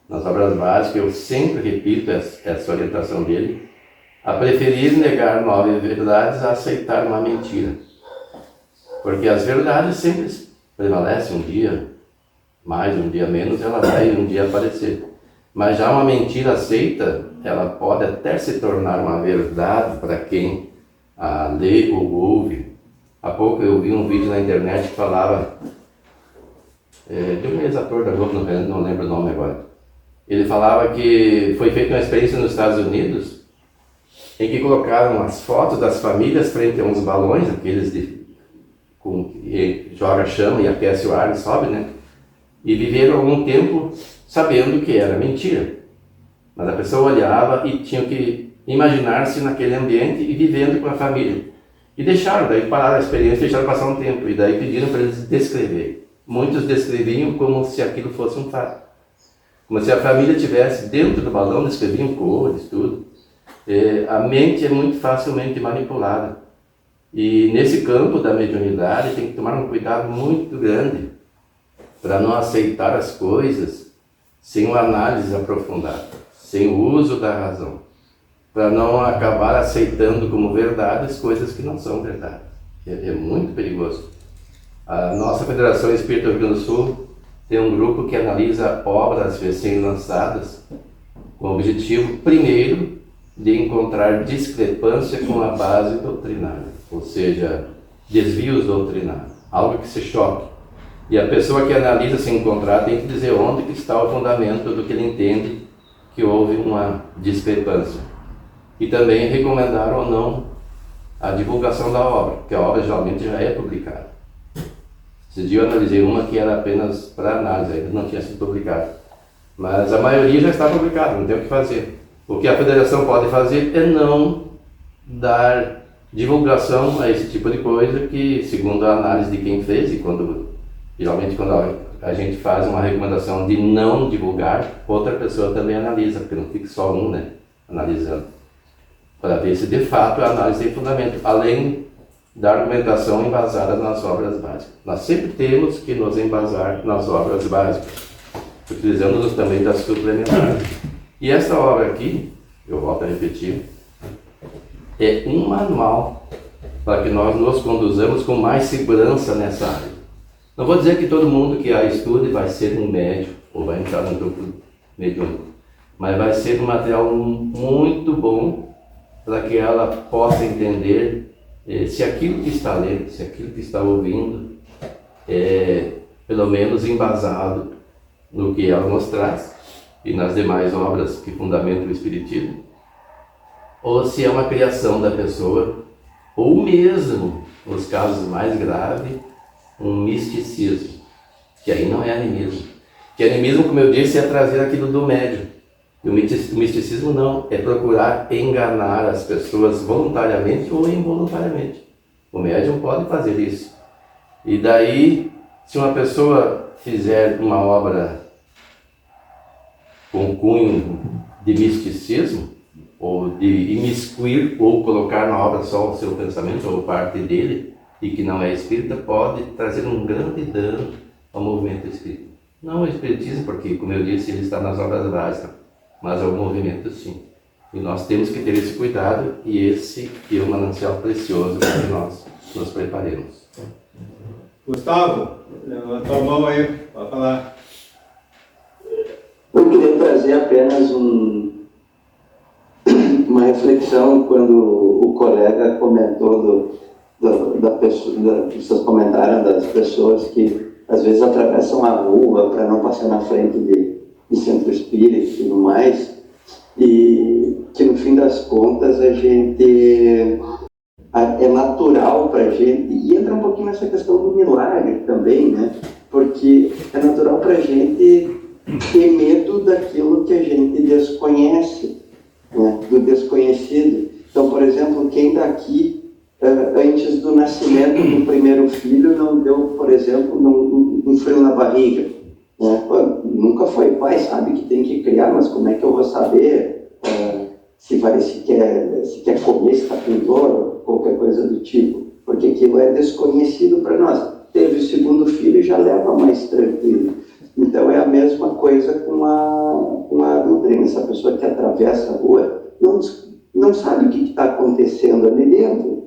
nas obras básicas, eu sempre repito essa orientação dele, a preferir negar 9 verdades a aceitar uma mentira. Porque as verdades sempre prevalecem um dia mais, um dia menos, ela vai um dia aparecer. Mas já uma mentira aceita, ela pode até se tornar uma verdade para quem a lê ou ouve. Há pouco eu vi um vídeo na internet que falava de um ex-ator da Globo, não lembro o nome agora. Ele falava que foi feita uma experiência nos Estados Unidos em que colocaram as fotos das famílias frente a uns balões, aqueles que joga chama e aquece o ar e sobe, né? E viveram algum tempo sabendo que era mentira. Mas a pessoa olhava e tinha que imaginar-se naquele ambiente e vivendo com a família. E deixaram, daí pararam a experiência, deixaram passar um tempo. E daí pediram para eles descreverem. Muitos descreviam como se aquilo fosse um fato. Como se a família estivesse dentro do balão, descreviam cores, tudo. A mente é muito facilmente manipulada. E nesse campo da mediunidade tem que tomar um cuidado muito grande para não aceitar as coisas sem uma análise aprofundada, sem o uso da razão, para não acabar aceitando como verdades coisas que não são verdade. É muito perigoso. A nossa Federação Espírita do Rio Grande do Sul tem um grupo que analisa obras recém-lançadas com o objetivo, primeiro, de encontrar discrepância com a base doutrinária, ou seja, desvios doutrinários, algo que se choque. E a pessoa que analisa, se encontrar, tem que dizer onde que está o fundamento do que ele entende que houve uma discrepância. E também recomendar ou não a divulgação da obra, porque a obra geralmente já é publicada. Esse dia eu analisei uma que era apenas para análise, ainda não tinha sido publicada. Mas a maioria já está publicada, não tem o que fazer. O que a federação pode fazer é não dar divulgação a esse tipo de coisa que, segundo a análise de quem fez, e geralmente quando a gente faz uma recomendação de não divulgar, outra pessoa também analisa, porque não fica só um, analisando, para ver se de fato a análise tem fundamento, além da argumentação embasada nas obras básicas. Nós sempre temos que nos embasar nas obras básicas, utilizando-nos também das suplementares. E essa obra aqui, eu volto a repetir, é um manual para que nós nos conduzamos com mais segurança nessa área. Não vou dizer que todo mundo que a estude vai ser um médium ou vai entrar no grupo mediúnico, mas vai ser um material muito bom para que ela possa entender se aquilo que está lendo, se aquilo que está ouvindo é pelo menos embasado no que ela nos traz e nas demais obras que fundamentam o Espiritismo, ou se é uma criação da pessoa, ou mesmo, nos casos mais graves, um misticismo, que aí não é animismo. Que animismo, como eu disse, é trazer aquilo do médium. E o misticismo não, é procurar enganar as pessoas voluntariamente ou involuntariamente. O médium pode fazer isso. E daí, se uma pessoa fizer uma obra com cunho de misticismo, ou de imiscuir, ou colocar na obra só o seu pensamento, ou parte dele, e que não é espírita, pode trazer um grande dano ao movimento espírita. Não o espiritismo, porque, como eu disse, ele está nas obras básicas, mas ao movimento sim. E nós temos que ter esse cuidado, e esse é um manancial precioso para que nós nos preparemos. Gustavo, levantou a mão aí para falar. Eu queria trazer apenas uma reflexão quando o colega comentou vocês comentaram das pessoas que às vezes atravessam a rua para não passar na frente de centro espírita e tudo mais, e que no fim das contas a gente é natural para a gente, e entra um pouquinho nessa questão do milagre também, porque é natural para a gente ter medo daquilo que a gente desconhece, do desconhecido. Então, por exemplo, quem daqui antes do nascimento do primeiro filho não deu, por exemplo, um frio na barriga, nunca foi pai, sabe que tem que criar, mas como é que eu vou saber se quer comer, se está com dor, qualquer coisa do tipo, porque aquilo é desconhecido para nós. Teve o segundo filho e já leva mais tranquilo. Então é a mesma coisa com a doutrina. Essa pessoa que atravessa a rua não sabe o que está acontecendo ali dentro,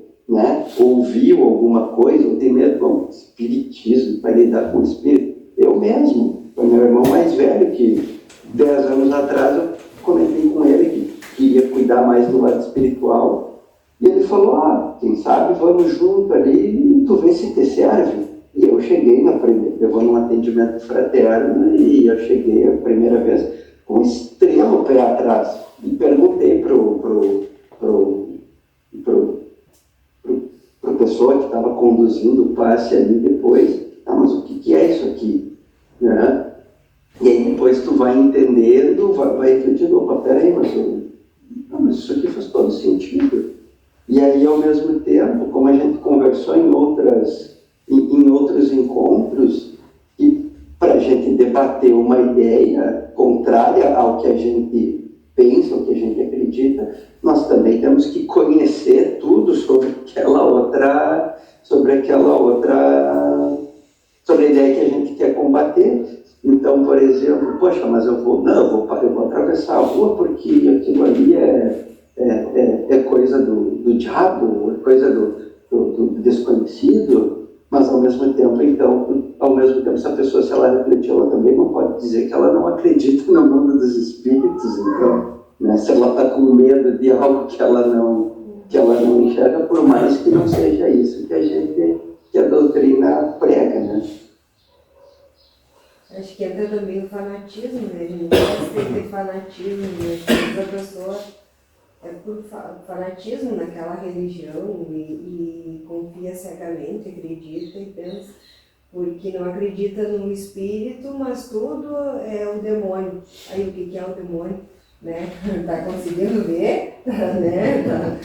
ouviu alguma coisa, ou tem medo. Bom, espiritismo, para lidar com o espírito. Eu mesmo, o meu irmão mais velho, que 10 anos atrás eu comentei com ele que queria cuidar mais do lado espiritual, e ele falou, quem sabe vamos junto ali e tu vê se te serve. E eu cheguei eu vou num atendimento fraterno, e eu cheguei a primeira vez com um extremo pé atrás, e perguntei pro pessoa que estava conduzindo o passe ali depois, mas o que é isso aqui? E aí depois tu vai vai refletir, opa, peraí, mas isso aqui faz todo sentido. E aí, ao mesmo tempo, como a gente conversou em outros encontros, e para a gente debater uma ideia contrária ao que a gente pensa, ao que a gente acredita, nós também temos que conhecer tudo sobre a ideia que a gente quer combater. Então, por exemplo, poxa, mas eu vou atravessar a rua porque aquilo ali é coisa do diabo, é coisa do desconhecido, mas ao mesmo tempo, essa pessoa, se ela refletir, ela também não pode dizer que ela não acredita no mundo dos espíritos. Então, né, se ela está com medo de algo que ela não enxerga, por mais que não seja isso que a doutrina prega, né? Acho que entra também o fanatismo, né? A gente não pode ter fanatismo, né? A pessoa é por fanatismo naquela religião e confia cegamente, acredita e pensa, porque não acredita no espírito, mas tudo é o demônio. Aí o que é o demônio? Né? Tá conseguindo ver? Né?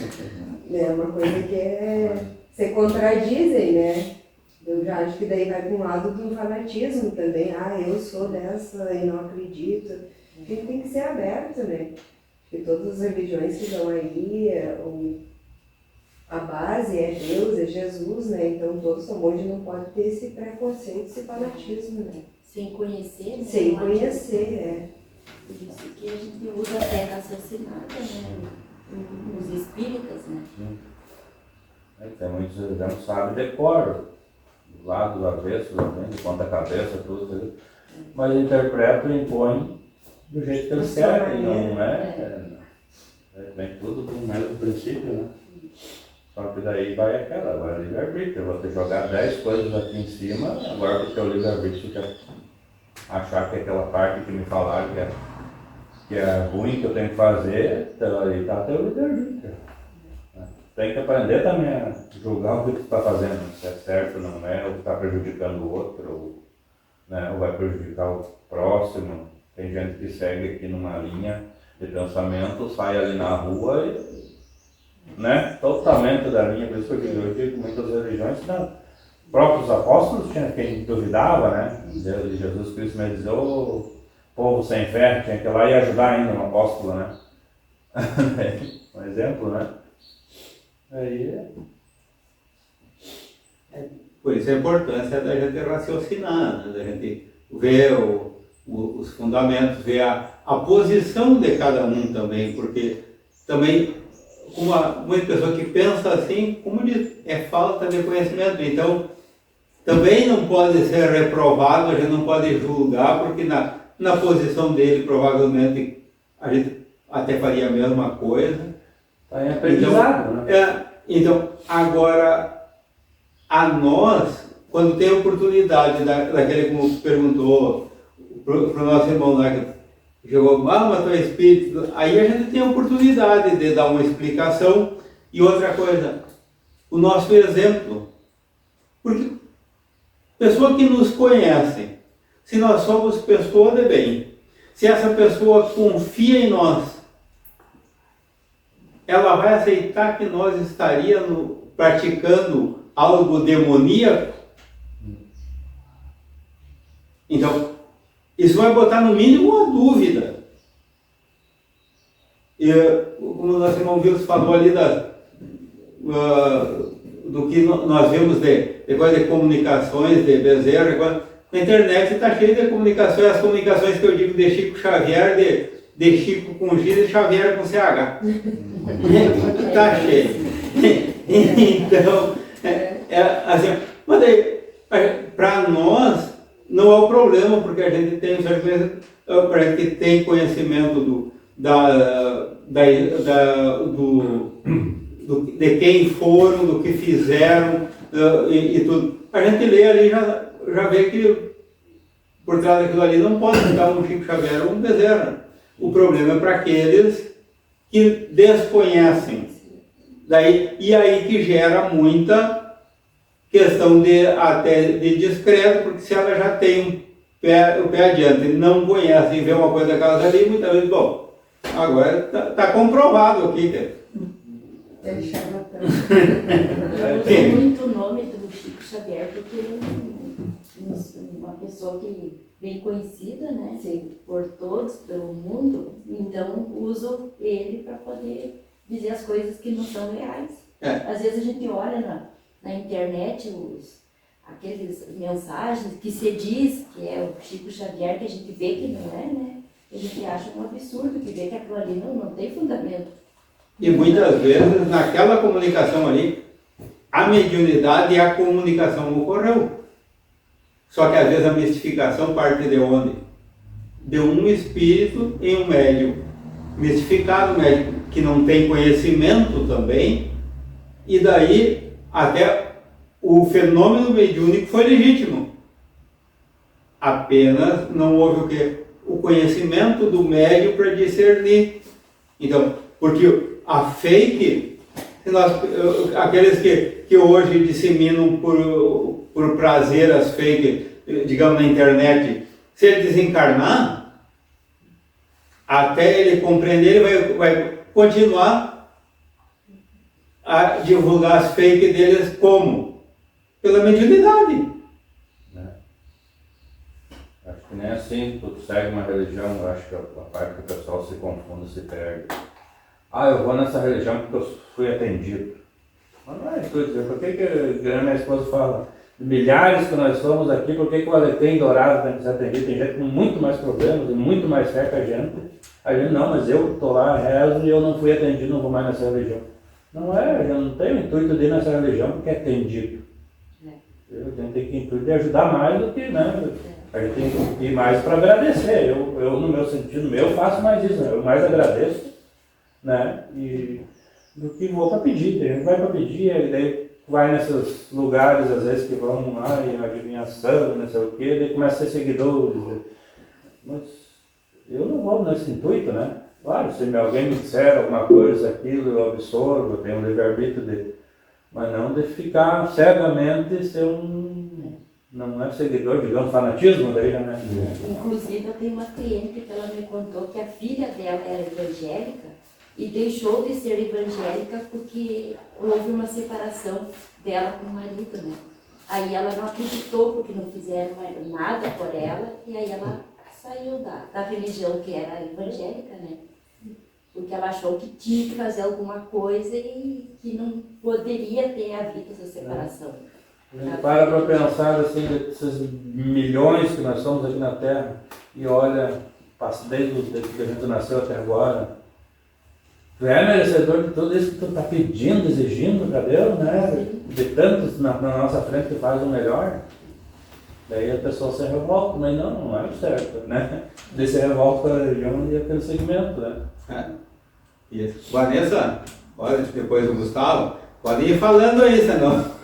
É uma coisa que se contradizem, né? Eu já acho que daí vai para um lado do fanatismo também. Eu sou dessa e não acredito. A gente tem que ser aberto, né? Porque todas as religiões que estão aí, a base é Deus, é Jesus, né? Então todos hoje não pode ter esse preconceito, esse fanatismo, né? Sem conhecer, né? Sem conhecer, Por isso que a gente usa a terra raciocinada, né? Os espíritas, né? Tem muitos exemplos, sabe, decoro. Do lado, do avesso, de ponta cabeça, tudo. Mas interpreta e impõe do jeito que eles querem, não é? Vem tudo do mesmo princípio, né? Só que daí vai livre-arbítrio. Eu vou ter que jogar 10 coisas aqui em cima, agora porque o livre-arbítrio quer achar que aquela parte que me falaram que é ruim, que eu tenho que fazer, então aí está até o livre-arbítrio. Tem que aprender também a julgar o que você está fazendo, se é certo ou não é, ou está prejudicando o outro, ou vai prejudicar o próximo. Tem gente que segue aqui numa linha de pensamento, sai ali na rua e, totalmente da linha. Por isso que eu digo que muitas religiões, próprios apóstolos tinha quem duvidava, né? Deus, Jesus Cristo me dizia, o povo sem fé, tinha que ir lá e ajudar ainda um apóstolo, né? Um exemplo, né? Por isso a importância da gente raciocinar, né? Da gente ver os fundamentos, ver a posição de cada um também, porque também muita pessoa que pensa assim, como diz, é falta de conhecimento, então também não pode ser reprovado, a gente não pode julgar, porque na posição dele provavelmente a gente até faria a mesma coisa. Está em aprendizado, né? Então, agora, a nós, quando tem oportunidade daquele como perguntou para o nosso irmão lá, que chegou, mas tu é espírito, aí a gente tem a oportunidade de dar uma explicação. E outra coisa, o nosso exemplo, porque pessoa que nos conhece, se nós somos pessoa de bem, se essa pessoa confia em nós, ela vai aceitar que nós estaríamos praticando algo demoníaco? Então, isso vai botar no mínimo uma dúvida. E, como o nosso irmão Wilson falou ali do que nós vemos de coisa de comunicações, de Bezerra, na internet está cheio de comunicações, as comunicações que eu digo de Chico Xavier, de Chico com X e Xavier com CH. Está cheio. Então, assim, mas para nós não é o problema, porque a gente tem conhecimento de quem foram, do que fizeram e tudo. A gente lê ali já vê que por trás daquilo ali não pode estar um Chico Xavier ou um Bezerra. O problema é para aqueles que desconhecem. E aí que gera muita questão até de descrédito, porque se ela já tem o pé adiante, ele não conhece e vê uma coisa daquelas ali, muitas vezes, bom, agora tá comprovado aqui, É charlatão. Eu uso muito o nome do Chico Xavier porque ele é uma pessoa que bem conhecida, né, por todos, pelo mundo, então uso ele para poder dizer as coisas que não são reais. Às vezes a gente olha na internet aqueles mensagens que se diz que é o Chico Xavier, que a gente vê que não é, né? A gente acha um absurdo, que vê que aquilo ali não tem fundamento. E muitas vezes, naquela comunicação ali, a mediunidade e a comunicação ocorreu. Só que às vezes a mistificação parte de onde? De um espírito em um médium. Mistificado, um médium que não tem conhecimento também, e daí até o fenômeno mediúnico foi legítimo. Apenas não houve o quê? O conhecimento do médium para discernir. Então, porque a fake, aqueles que hoje disseminam por prazer as fake, digamos, na internet, se ele desencarnar, até ele compreender, ele vai continuar a divulgar as fake deles como? Pela mediunidade. Acho que nem assim, tu segue uma religião, eu acho que a parte que o pessoal se confunde, se perde. Eu vou nessa religião porque eu fui atendido. Mas não é isso, por que a minha esposa fala, milhares que nós somos aqui, por que o Alecrim Dourado tem que ser atendido? Tem gente com muito mais problemas e muito mais fé que a gente. A gente não, mas eu estou lá, rezo e eu não fui atendido, não vou mais nessa religião. Não é, eu não tenho o intuito de ir nessa religião porque é atendido. A gente tem que intuito de ajudar mais do que, né? A gente tem que ir mais para agradecer. Eu, no meu sentido, eu faço mais isso, né? Eu mais agradeço, né? Do que vou para pedir. A gente vai para pedir, e daí vai nesses lugares, às vezes, que vão lá e adivinhação, não sei o quê, daí começa a ser seguidores. Mas eu não vou nesse intuito, né? Claro, se alguém me disser alguma coisa, aquilo, eu absorvo, eu tenho um livre-arbítrio dele. Mas não de ficar cegamente ser não é seguidor, digamos, fanatismo daí, né? Inclusive, eu tenho uma cliente que ela me contou que a filha dela era evangélica e deixou de ser evangélica porque houve uma separação dela com o marido, né? Aí ela não acreditou porque não fizeram nada por ela e aí ela saiu da religião que era evangélica, né? Porque ela achou que tinha que fazer alguma coisa e que não poderia ter havido essa separação. A gente para pensar assim, desses milhões que nós somos aqui na Terra e olha, desde que a gente nasceu até agora, tu é merecedor de tudo isso que tu está pedindo, exigindo para Deus, né? De tantos na nossa frente que faz o melhor. Daí a pessoa se revolta, mas não é certo, né? Daí se revolta pela religião e pelo segmento, né? Isso. Vanessa, olha, depois o Gustavo, pode ir falando aí, senão.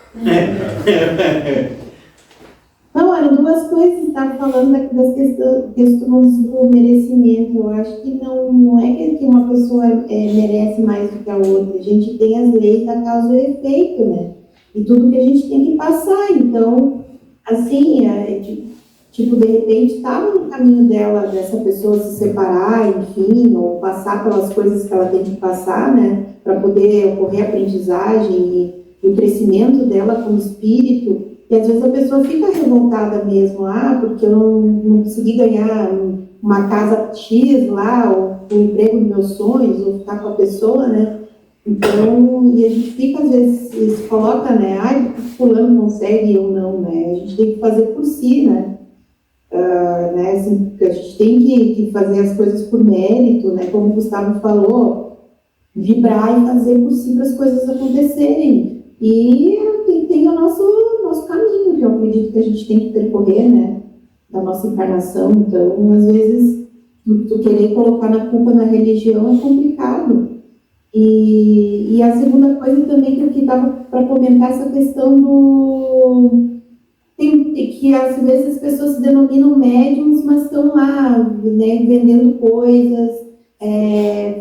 Não, eram duas coisas, estava falando das questões do merecimento. Eu acho que não é que uma pessoa merece mais do que a outra. A gente tem as leis da causa e efeito, né? E tudo que a gente tem que passar. Então, assim, tipo, de repente estava no caminho dela, dessa pessoa se separar, enfim, ou passar pelas coisas que ela tem que passar, né? Para poder ocorrer a aprendizagem e o crescimento dela como espírito. E às vezes a pessoa fica revoltada mesmo, porque eu não consegui ganhar uma casa X lá, ou o emprego dos meus sonhos, ou ficar com a pessoa, né? Então, e a gente fica, às vezes, se coloca, né? Fulano consegue ou não, né? A gente tem que fazer por si, né? Né? Assim, a gente tem que fazer as coisas por mérito, né? Como o Gustavo falou, vibrar e fazer por si para as coisas acontecerem. E tem o nosso caminho, que eu acredito que a gente tem que percorrer, né? Da nossa encarnação. Então, às vezes, tu querer colocar na culpa na religião é complicado. E a segunda coisa também que eu estava para comentar, essa questão que às vezes as pessoas se denominam médiums, mas estão lá, né, vendendo coisas,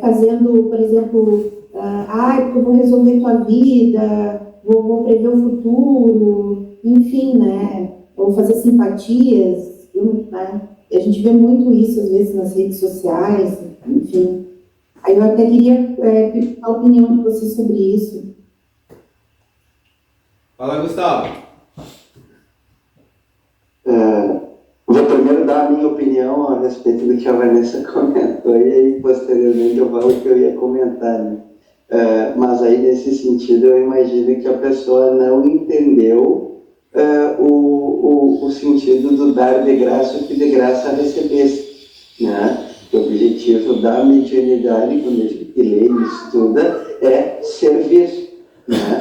fazendo, por exemplo, porque eu vou resolver tua vida, vou prever o futuro, enfim, né, ou fazer simpatias. aquilo, né? E a gente vê muito isso, às vezes, nas redes sociais, enfim. Aí eu até queria pedir a opinião de você sobre isso. Fala, Gustavo. Vou primeiro dar a minha opinião a respeito do que a Vanessa comentou, e aí posteriormente eu falo o que eu ia comentar, né? Mas aí nesse sentido eu imagino que a pessoa não entendeu o sentido do dar de graça o que de graça recebesse, né? O objetivo da mediunidade, quando a gente lê e estuda, é servir, né?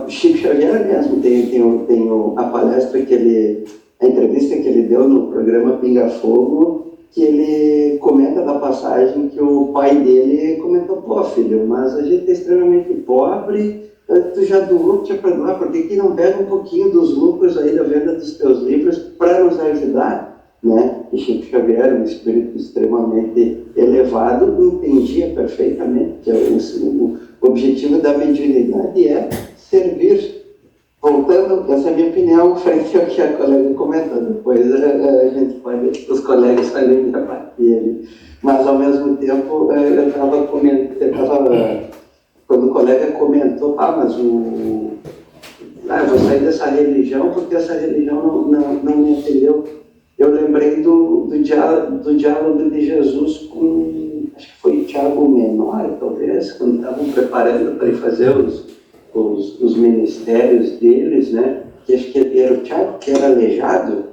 Chico Xavier mesmo tem a palestra a entrevista que ele deu no programa Pinga Fogo, que ele comenta da passagem que o pai dele comentou: pô, filho, mas a gente é extremamente pobre, tu já doou, tinha para doar, por que não pega um pouquinho dos lucros aí da venda dos teus livros para nos ajudar, né? E Chico Xavier, um espírito extremamente elevado, entendia perfeitamente que o objetivo da mediunidade é servir. Voltando, essa é a minha opinião frente ao que a colega comentou. Depois a gente pode, os colegas podem debater ali. Mas, ao mesmo tempo, eu estava comentando, quando o colega comentou: mas eu vou sair dessa religião porque essa religião não me atendeu. Eu lembrei do diálogo de Jesus com, acho que foi Tiago Menor, talvez, quando estavam preparando para ir fazer os ministérios deles, né? Que acho que era o Tiago que era aleijado,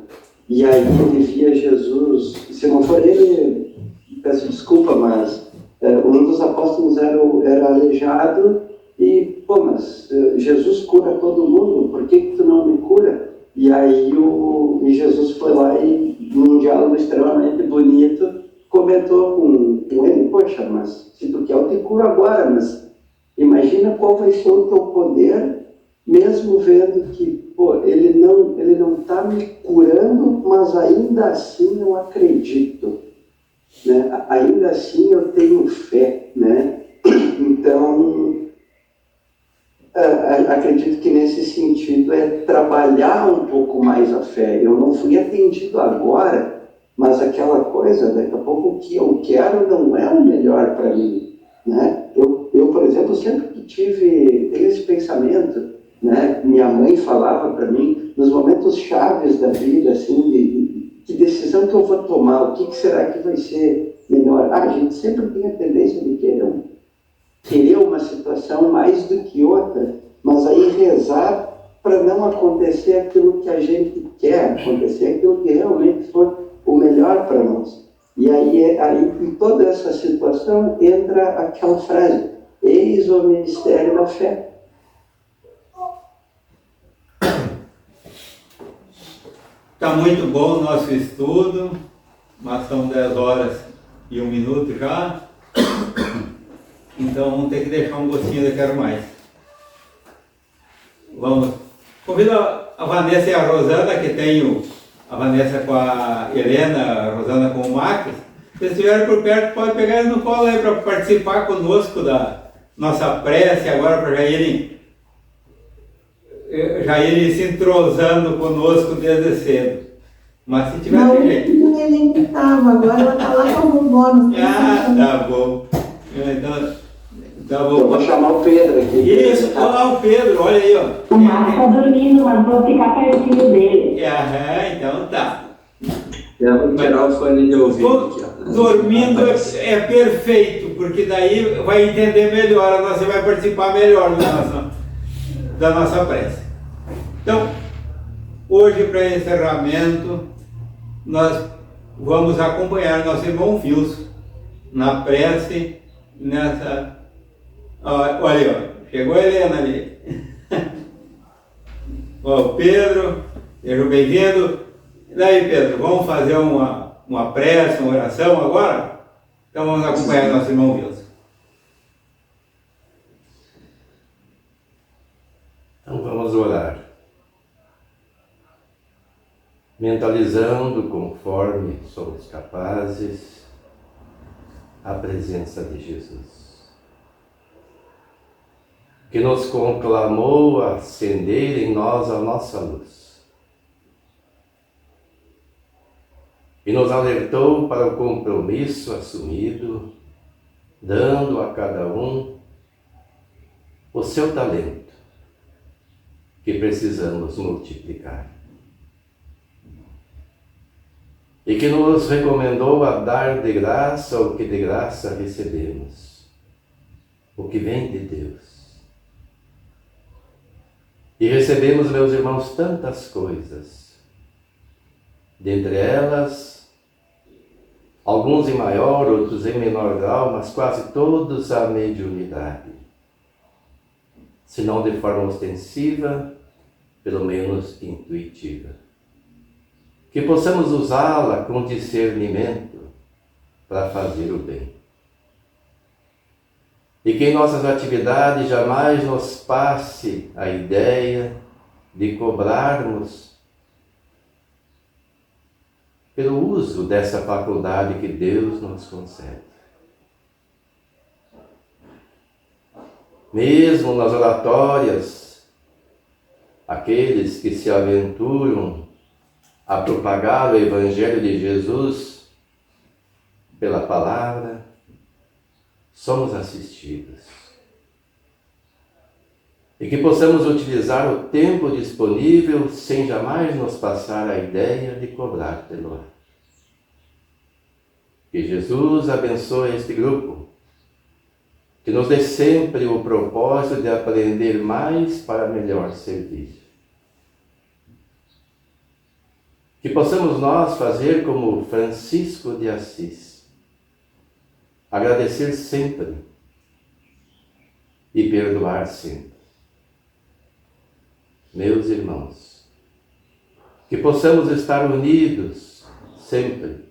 e aí ele via Jesus, se não for ele, peço desculpa, mas um dos apóstolos era aleijado, e, mas Jesus cura todo mundo, por que tu não me cura? E aí e Jesus foi lá e, num diálogo extremamente bonito, comentou com ele: poxa, mas se tu quer eu te curo agora, mas imagina qual vai ser o teu poder, mesmo vendo que, ele não está me curando, mas ainda assim eu acredito, né? Ainda assim eu tenho fé, né? Então, acredito que nesse sentido é trabalhar um pouco mais a fé. Eu não fui atendido agora, mas aquela coisa, daqui a pouco o que eu quero não é o melhor para mim, né? Eu, por exemplo, sempre que tenho esse pensamento, né? Minha mãe falava para mim, nos momentos chaves da vida, assim, que decisão que eu vou tomar, o que será que vai ser melhor? A gente sempre tem a tendência de querer uma situação mais do que outra, mas aí rezar para não acontecer aquilo que a gente quer, acontecer aquilo que realmente for o melhor para nós. E aí, em toda essa situação, entra aquela frase: eis o ministério da fé. Está muito bom o nosso estudo, mas são 10 horas e 1 minuto já. Então vamos ter que deixar um gostinho de quero mais. Vamos. Convido a Vanessa e a Rosana, que tem a Vanessa com a Helena, a Rosana com o Max. Se estiverem por perto, pode pegar eles no colo aí para participar conosco da nossa prece agora, para já irem se entrosando conosco desde cedo. Mas se tiver Não, jeito. não é nem que estava, agora ela está lá com o bônus. Tá bom. Então Eu vou chamar o Pedro aqui. Isso, olha lá o Pedro, olha aí, ó. O Marcos está dormindo, mas vou ficar pertinho dele. Então tá. Eu vou tirar o fone de ouvido aqui, ó. Dormindo é perfeito, porque daí vai entender melhor, você vai participar melhor da nossa prece. Então, hoje, para encerramento, nós vamos acompanhar nosso irmão Wilson na prece, nessa... Olha aí, ó, chegou a Helena ali. Ó, o Pedro, seja bem-vindo. E daí, Pedro, vamos fazer uma prece, uma oração agora? Então vamos acompanhar nosso irmão Wilson. Então vamos orar. Mentalizando conforme somos capazes a presença de Jesus, que nos conclamou a acender em nós a nossa luz. e nos alertou para o compromisso assumido, dando a cada um o seu talento, que precisamos multiplicar. E que nos recomendou a dar de graça o que de graça recebemos, o que vem de Deus. E recebemos, meus irmãos, tantas coisas, dentre elas, alguns em maior, outros em menor grau, mas quase todos a mediunidade. Se não de forma ostensiva, pelo menos intuitiva. Que possamos usá-la com discernimento para fazer o bem. E que em nossas atividades jamais nos passe a ideia de cobrarmos pelo uso dessa faculdade que Deus nos concede. Mesmo nas oratórias, aqueles que se aventuram a propagar o Evangelho de Jesus pela palavra, somos assistidos. E que possamos utilizar o tempo disponível sem jamais nos passar a ideia de cobrar pelo ato. Que Jesus abençoe este grupo, que nos dê sempre o propósito de aprender mais para melhor servir. Que possamos nós fazer como Francisco de Assis, agradecer sempre e perdoar sempre. Meus irmãos, que possamos estar unidos sempre,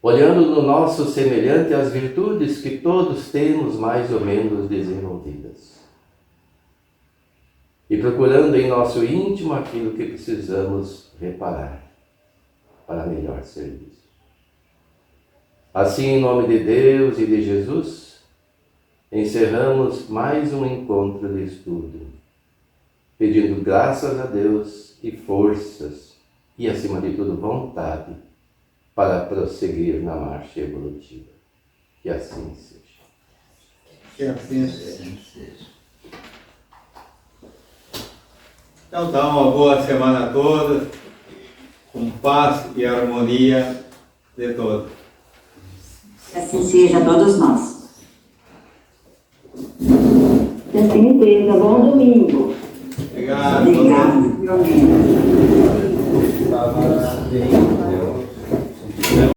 olhando no nosso semelhante as virtudes que todos temos mais ou menos desenvolvidas. E procurando em nosso íntimo aquilo que precisamos reparar para melhor serviço. Assim, em nome de Deus e de Jesus, encerramos mais um encontro de estudo, pedindo graças a Deus e forças, e acima de tudo vontade, para prosseguir na marcha evolutiva. Que assim seja. Que assim seja. Então dá uma boa semana a todos, com paz e harmonia de todos. Que assim seja a todos nós. Que assim seja. Bom domingo. Obrigado. Obrigado. Parabéns.